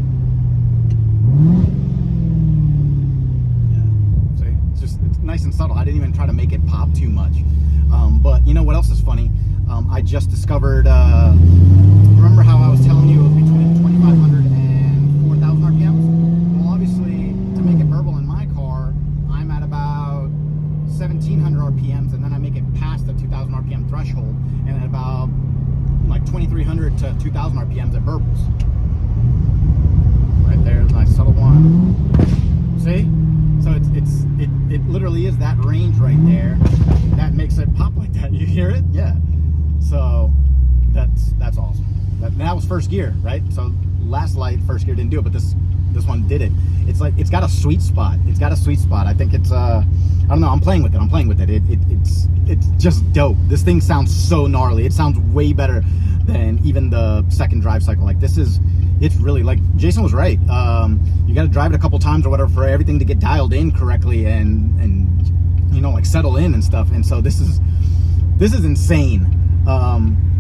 It's nice and subtle. I didn't even try to make it pop too much. But you know what else is funny? I just discovered, remember how I was telling you it was between 2,500 and 4,000 RPMs? Well, obviously, to make it burble in my car, I'm at about 1,700 RPMs, and then I make it past the 2,000 RPM threshold, and at about like 2,300 to 2,000 RPMs it burbles. Right there, nice subtle one. See? So it literally is that range right there that makes it pop like that. You hear it? Yeah. So that's awesome. That was first gear, right? So last light, first gear didn't do it, but this one did it. It's like, it's got a sweet spot. It's got a sweet spot. I think it's I don't know. I'm playing with it. It's just dope. This thing sounds so gnarly. It sounds way better than even the second drive cycle. Like, it's really, like Jason was right. You got to drive it a couple times or whatever for everything to get dialed in correctly and you know, like, settle in and stuff. And so this is insane.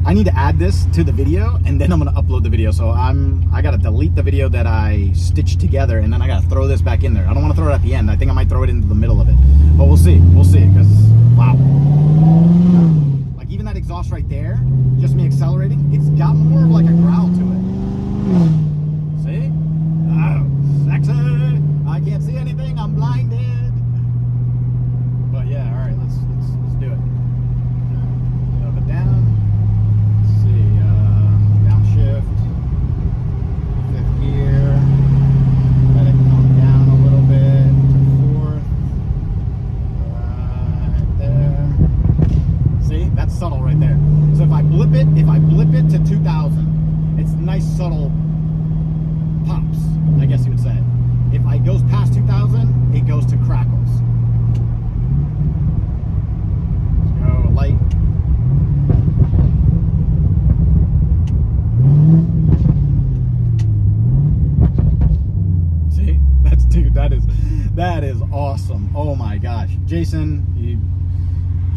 I need to add this to the video, and then I'm gonna upload the video. So I gotta delete the video that I stitched together, and then I gotta throw this back in there. I don't want to throw it at the end. I think I might throw it into the middle of it, but we'll see. Because wow, like, even that exhaust right there, just me accelerating, it's got more of like a growl to it. See? Oh, sexy. I can't see anything. I'm blinded. But yeah, all right. Let's do it. Up and down. Let's see. Downshift. Fifth gear. Let it come down a little bit to fourth. Right there. See? That's subtle right there. So if I blip it to 2,000, it's nice subtle pops, I guess you would say. If it goes past 2,000, it goes to crackles. Let's go light. See? Dude, that is awesome. Oh my gosh. Jason, you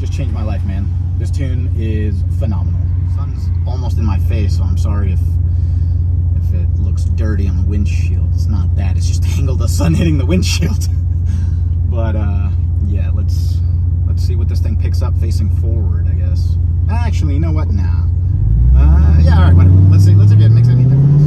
just changed my life, man. This tune is phenomenal. Sun's almost in my face, so I'm sorry if it looks dirty on the windshield. It's not that. It's just the angle of the sun hitting the windshield. But yeah, let's see what this thing picks up facing forward, I guess. Actually, you know what? Nah. Yeah, all right, whatever. Let's see if it makes any difference.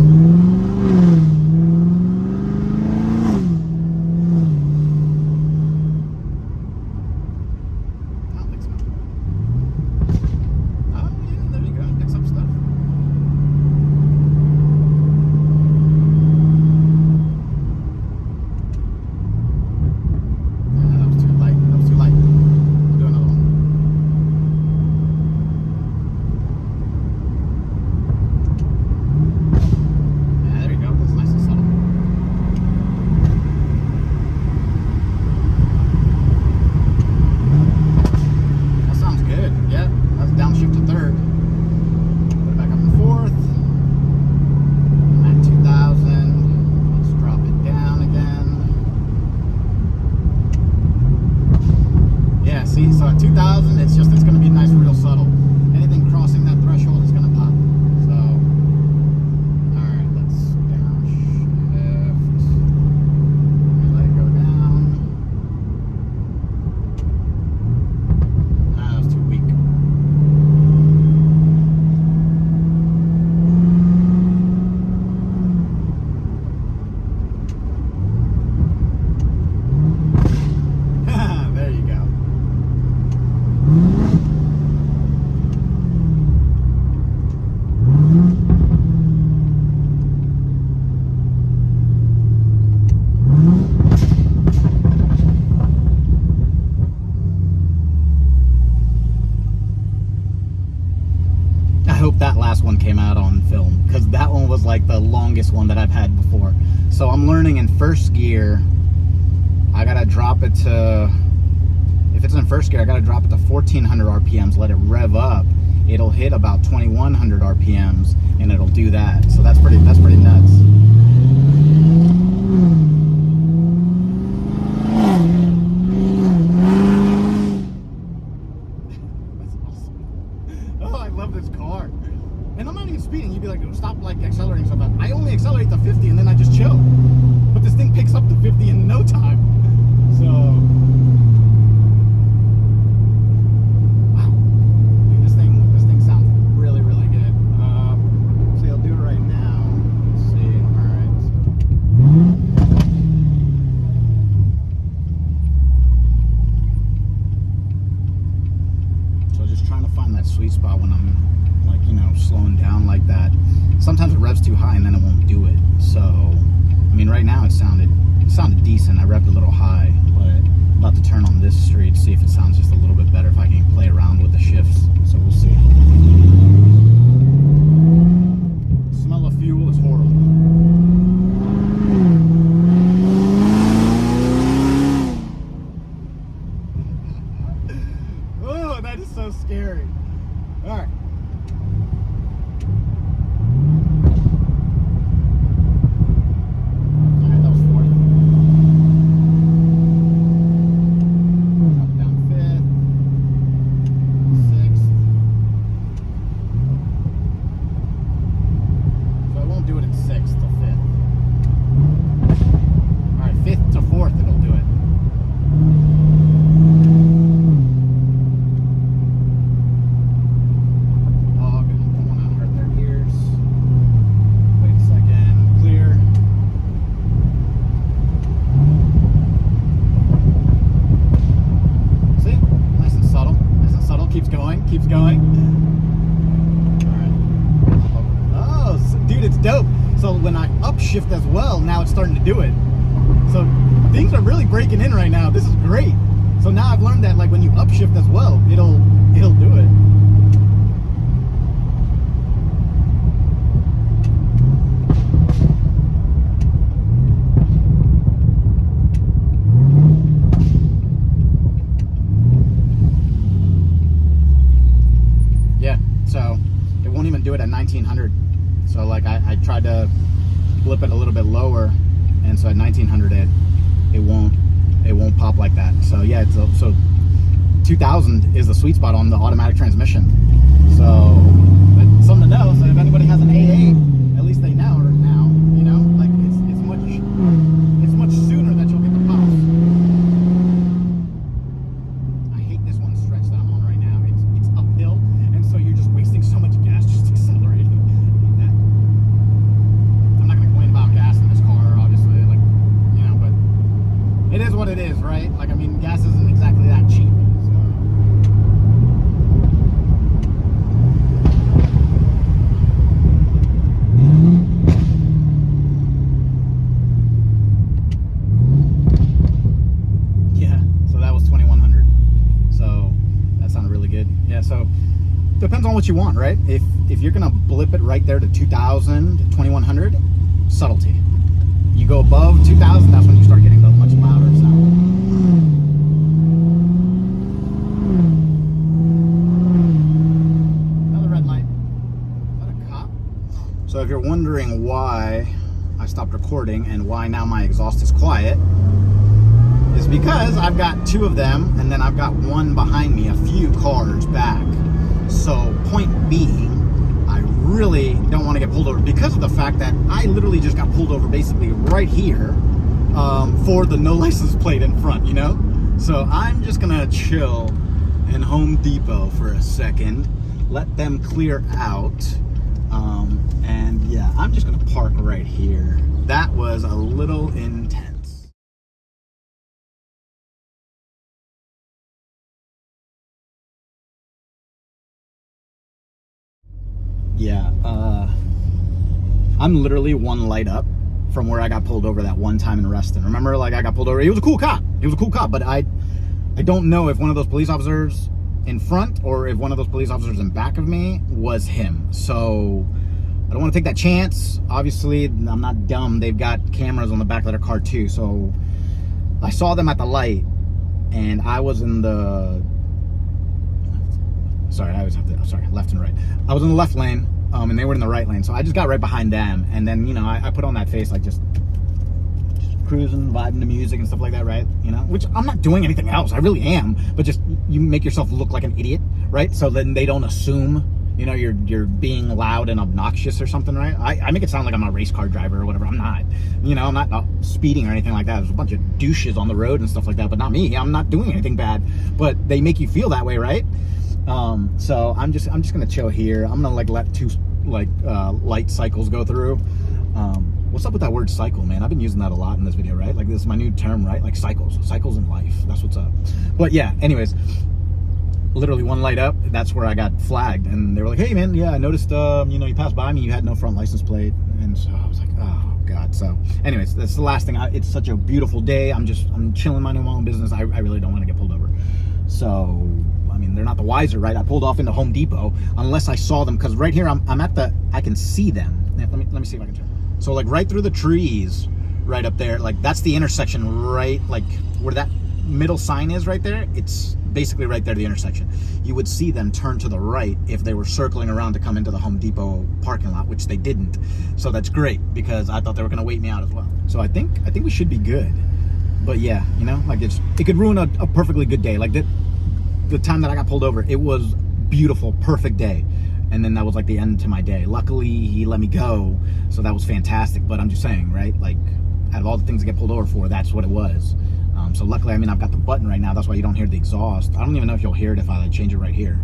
came out on film, because that one was like the longest one that I've had before. So I'm learning in first gear, I gotta drop it to, if it's in first gear, I gotta drop it to 1400 RPMs, let it rev up. It'll hit about 2100 RPMs and it'll do that. So that's pretty nuts. Speeding, you'd be like, stop like accelerating so fast. I only accelerate to 50 and then I just chill. But this thing picks up to 50 in no time. So, wow. Dude, this thing sounds really, really good. See, I'll do it right now. Let's see. All right. So just trying to find that sweet spot when I'm, like, you know, slowing down like that. Sometimes it revs too high and then it won't do it. So, I mean, right now it sounded decent. I revved a little high, but I'm about to turn on this street to see if it sounds just a little bit better, if I can play around with the shifts. So we'll see. The smell of fuel is horrible. Oh, that is so scary. All right. Keeps going. All right. Oh, dude, it's dope. So when I upshift as well, now it's starting to do it. So things are really breaking in right now. This is great. So now I've learned that, like, when you upshift as well, it'll do it. So it won't even do it at 1900. So like I tried to flip it a little bit lower, and so at 1900 it won't pop like that. So yeah, so 2000 is the sweet spot on the automatic transmission. So that's something to know. So if anybody has an AA, at least they know now. You know, like it's much sooner that you'll get the pops. I hate this one stretch that I'm on right now. It's uphill. So you're just wasting so much gas just accelerating. That. I'm not gonna complain about gas in this car, obviously, like, you know, but it is what it is, right? Like, I mean, gas isn't exactly that cheap. So. Yeah, so that was 2100. So that sounded really good. Yeah, so depends on what you want, right? If you're gonna blip it right there to 2000, 2100, subtlety. You go above 2000, that's when you start getting the much louder sound. Another red light. Is that a cop? So if you're wondering why I stopped recording and why now my exhaust is quiet, is because I've got two of them and then I've got one behind me, a few cars back. So point being, I really don't want to get pulled over because of the fact that I literally just got pulled over basically right here for the no license plate in front, you know? So I'm just gonna chill in Home Depot for a second, let them clear out, and yeah, I'm just gonna park right here. That was a little intense. Yeah, I'm literally one light up from where I got pulled over that one time in Reston. Remember, like, I got pulled over. He was a cool cop. He was a cool cop, but I don't know if one of those police officers in front or if one of those police officers in back of me was him. So I don't want to take that chance. Obviously, I'm not dumb. They've got cameras on the back of their car too. So I saw them at the light, and I was in the left and right. I was in the left lane, and they were in the right lane. So I just got right behind them, and then, you know, I put on that face like just cruising, vibing to music and stuff like that, right? You know, which I'm not doing anything else. I really am, but just you make yourself look like an idiot, right? So then they don't assume, you know, you're being loud and obnoxious or something, right? I make it sound like I'm a race car driver or whatever. I'm not. You know, I'm not speeding or anything like that. There's a bunch of douches on the road and stuff like that, but not me. I'm not doing anything bad, but they make you feel that way, right? So I'm just gonna chill here. I'm gonna like let two light cycles go through. What's up with that word cycle, man? I've been using that a lot in this video, right? Like, this is my new term, right? Like cycles in life. That's what's up. But yeah, anyways, literally one light up, that's where I got flagged, and they were like, hey man, yeah, I noticed you know, you passed by me, you had no front license plate. And so I was like, oh god. So anyways, that's the last thing. It's such a beautiful day. I'm chilling, minding my own business. I really don't want to get pulled over. So I mean, they're not the wiser, right? I pulled off into Home Depot unless I saw them, because right here I'm at the, I can see them. Let me see if I can turn. So like right through the trees, right up there, like that's the intersection, right? Like where that middle sign is right there, it's basically right there, the intersection. You would see them turn to the right if they were circling around to come into the Home Depot parking lot, which they didn't. So that's great, because I thought they were gonna wait me out as well. So I think we should be good. But yeah, you know, like it could ruin a perfectly good day. Like the time that I got pulled over, it was beautiful, perfect day. And then that was like the end to my day. Luckily, he let me go, so that was fantastic. But I'm just saying, right? Like, out of all the things to get pulled over for, that's what it was. So luckily, I mean, I've got the button right now. That's why you don't hear the exhaust. I don't even know if you'll hear it if I like change it right here.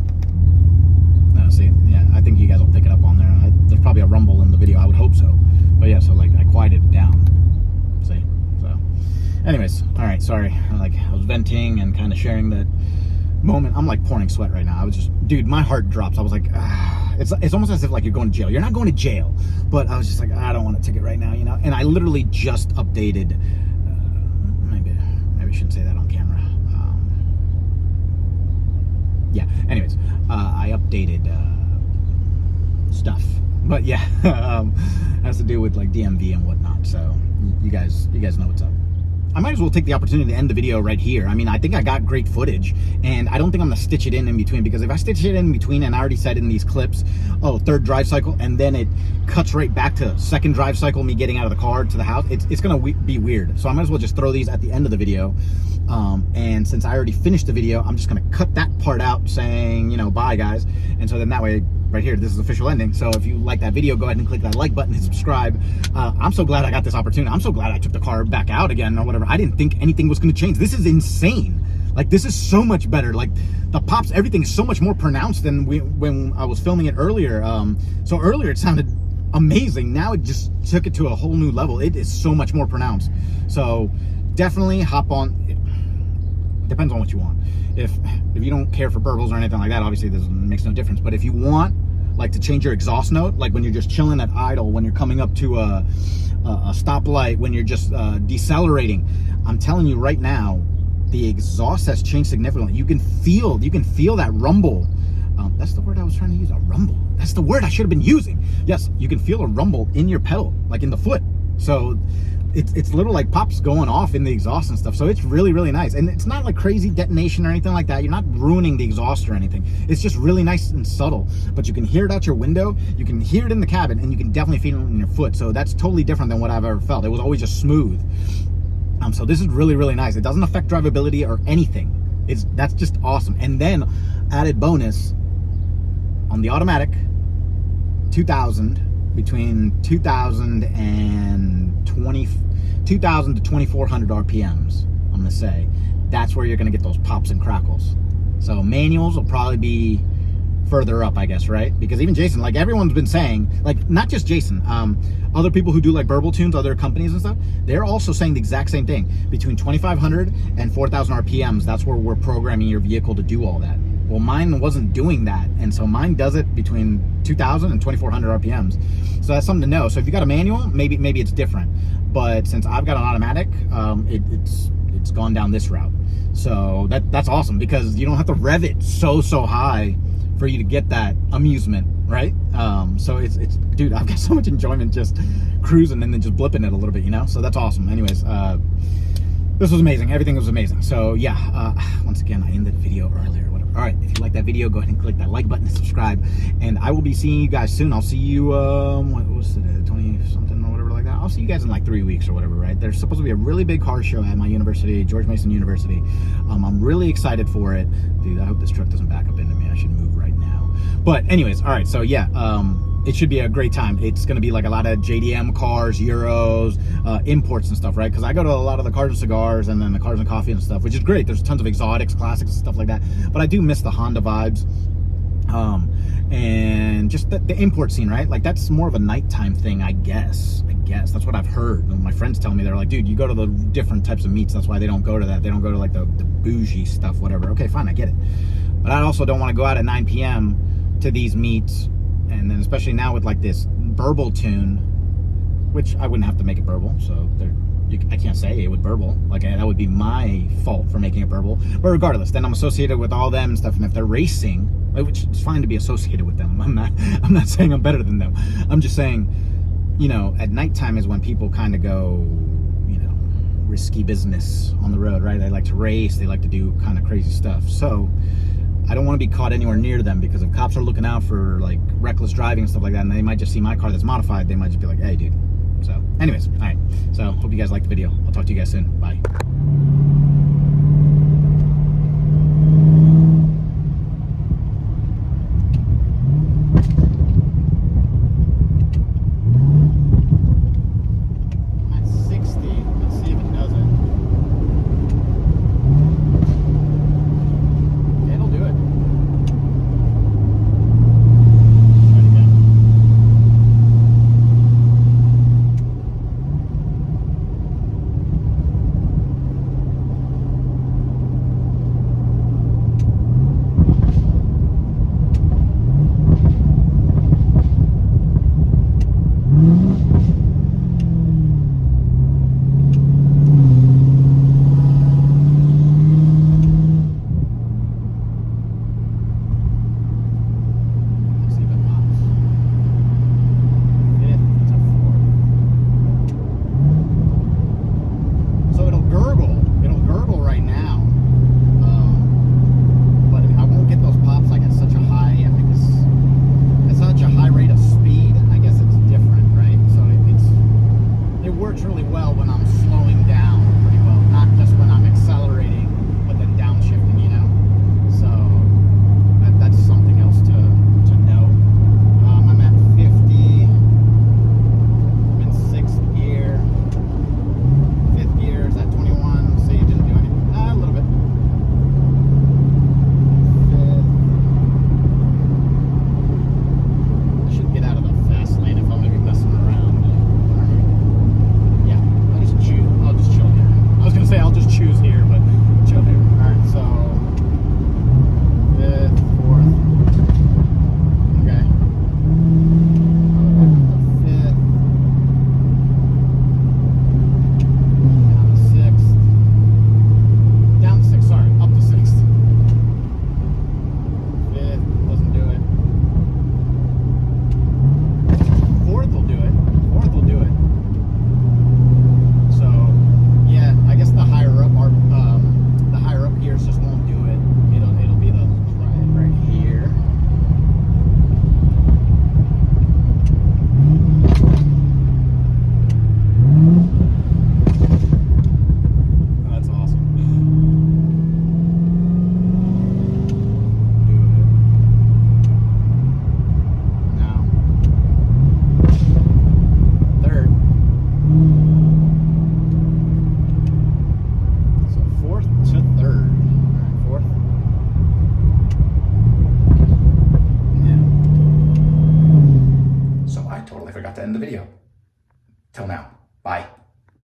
See, yeah, I think you guys will pick it up on there. There's probably a rumble in the video. I would hope so. But yeah, so like I quieted it down. See? So, anyways, all right. Sorry. I was venting and kind of sharing that moment. I'm like pouring sweat right now. I was just, dude, my heart drops. I was like, it's almost as if like you're going to jail. You're not going to jail, but I was just like, I don't want a ticket right now, you know. And I literally just updated. Maybe I shouldn't say that on camera. Yeah. Anyways, I updated stuff, but yeah, has to do with like DMV and whatnot. So you guys know what's up. I might as well take the opportunity to end the video right here. I mean, I think I got great footage, and I don't think I'm gonna stitch it in between, because if I stitch it in between, and I already said in these clips, oh, third drive cycle, and then it cuts right back to second drive cycle, me getting out of the car to the house, it's gonna be weird. So I might as well just throw these at the end of the video. And since I already finished the video, I'm just gonna cut that part out saying, you know, bye guys. And so then that way, right here, this is the official ending. So if you like that video, go ahead and click that like button and subscribe. I'm so glad I got this opportunity. I'm so glad I took the car back out again or whatever. I didn't think anything was going to change. This is insane. Like, this is so much better. Like, the pops, everything is so much more pronounced than when I was filming it earlier. So earlier it sounded amazing. Now it just took it to a whole new level. It is so much more pronounced. So definitely hop on. It depends on what you want. If you don't care for burbles or anything like that, obviously this makes no difference. But if you want, like, to change your exhaust note, like when you're just chilling at idle, when you're coming up to a stoplight, when you're just decelerating, I'm telling you right now, the exhaust has changed significantly. You can feel that rumble. That's the word I was trying to use, a rumble. That's the word I should have been using. Yes, you can feel a rumble in your pedal, like in the foot. So it's little like pops going off in the exhaust and stuff. So it's really, really nice. And it's not like crazy detonation or anything like that. You're not ruining the exhaust or anything. It's just really nice and subtle. But you can hear it out your window. You can hear it in the cabin, and you can definitely feel it in your foot. So that's totally different than what I've ever felt. It was always just smooth. So this is really, really nice. It doesn't affect drivability or anything. That's just awesome. And then added bonus on the automatic, 2000, between 2000 and 2000 to 2400 RPMs, I'm gonna say. That's where you're gonna get those pops and crackles. So manuals will probably be further up, I guess, right? Because even Jason, like everyone's been saying, like not just Jason, other people who do like burble tunes, other companies and stuff, they're also saying the exact same thing. Between 2500 and 4000 RPMs, that's where we're programming your vehicle to do all that. Well, mine wasn't doing that, and so mine does it between 2000 and 2400 RPMs. So that's something to know. So if you got a manual, maybe it's different. But since I've got an automatic, it's gone down this route. So that's awesome, because you don't have to rev it so high for you to get that amusement, right? So it's dude, I've got so much enjoyment just cruising and then just blipping it a little bit, you know? So that's awesome. Anyways, this was amazing. Everything was amazing. So yeah, once again, I ended the video earlier, whatever. All right, if you like that video, go ahead and click that like button and subscribe. And I will be seeing you guys soon. I'll see you, what was it, 20 something or whatever like that. I'll see you guys in like 3 weeks or whatever, right? There's supposed to be a really big car show at my university, George Mason University. I'm really excited for it. Dude, I hope this truck doesn't back up into me. I should move right now. But anyways, all right, so yeah, it should be a great time. It's going to be like a lot of JDM cars, Euros, imports and stuff, right? Because I go to a lot of the Cars and Cigars and then the Cars and Coffee and stuff, which is great. There's tons of exotics, classics, and stuff like that. But I do miss the Honda vibes. And just the import scene, right? Like that's more of a nighttime thing, I guess. That's what I've heard. And my friends tell me, they're like, dude, you go to the different types of meets. That's why they don't go to that. They don't go to like the bougie stuff, whatever. Okay, fine, I get it. But I also don't want to go out at 9 p.m. to these meets. And then especially now with like this burble tune, which I wouldn't have to make it burble, so I can't say it would burble. Like that would be my fault for making it burble. But regardless, then I'm associated with all them and stuff. And if they're racing, which is fine to be associated with them, I'm not saying I'm better than them. I'm just saying, you know, at nighttime is when people kind of go, you know, risky business on the road, right? They like to race, they like to do kind of crazy stuff. So I don't want to be caught anywhere near them, because if cops are looking out for like reckless driving and stuff like that, and they might just see my car that's modified, they might just be like, hey dude. So anyways, all right, so hope you guys liked the video. I'll talk to you guys soon. Bye. Really well when I'm slowing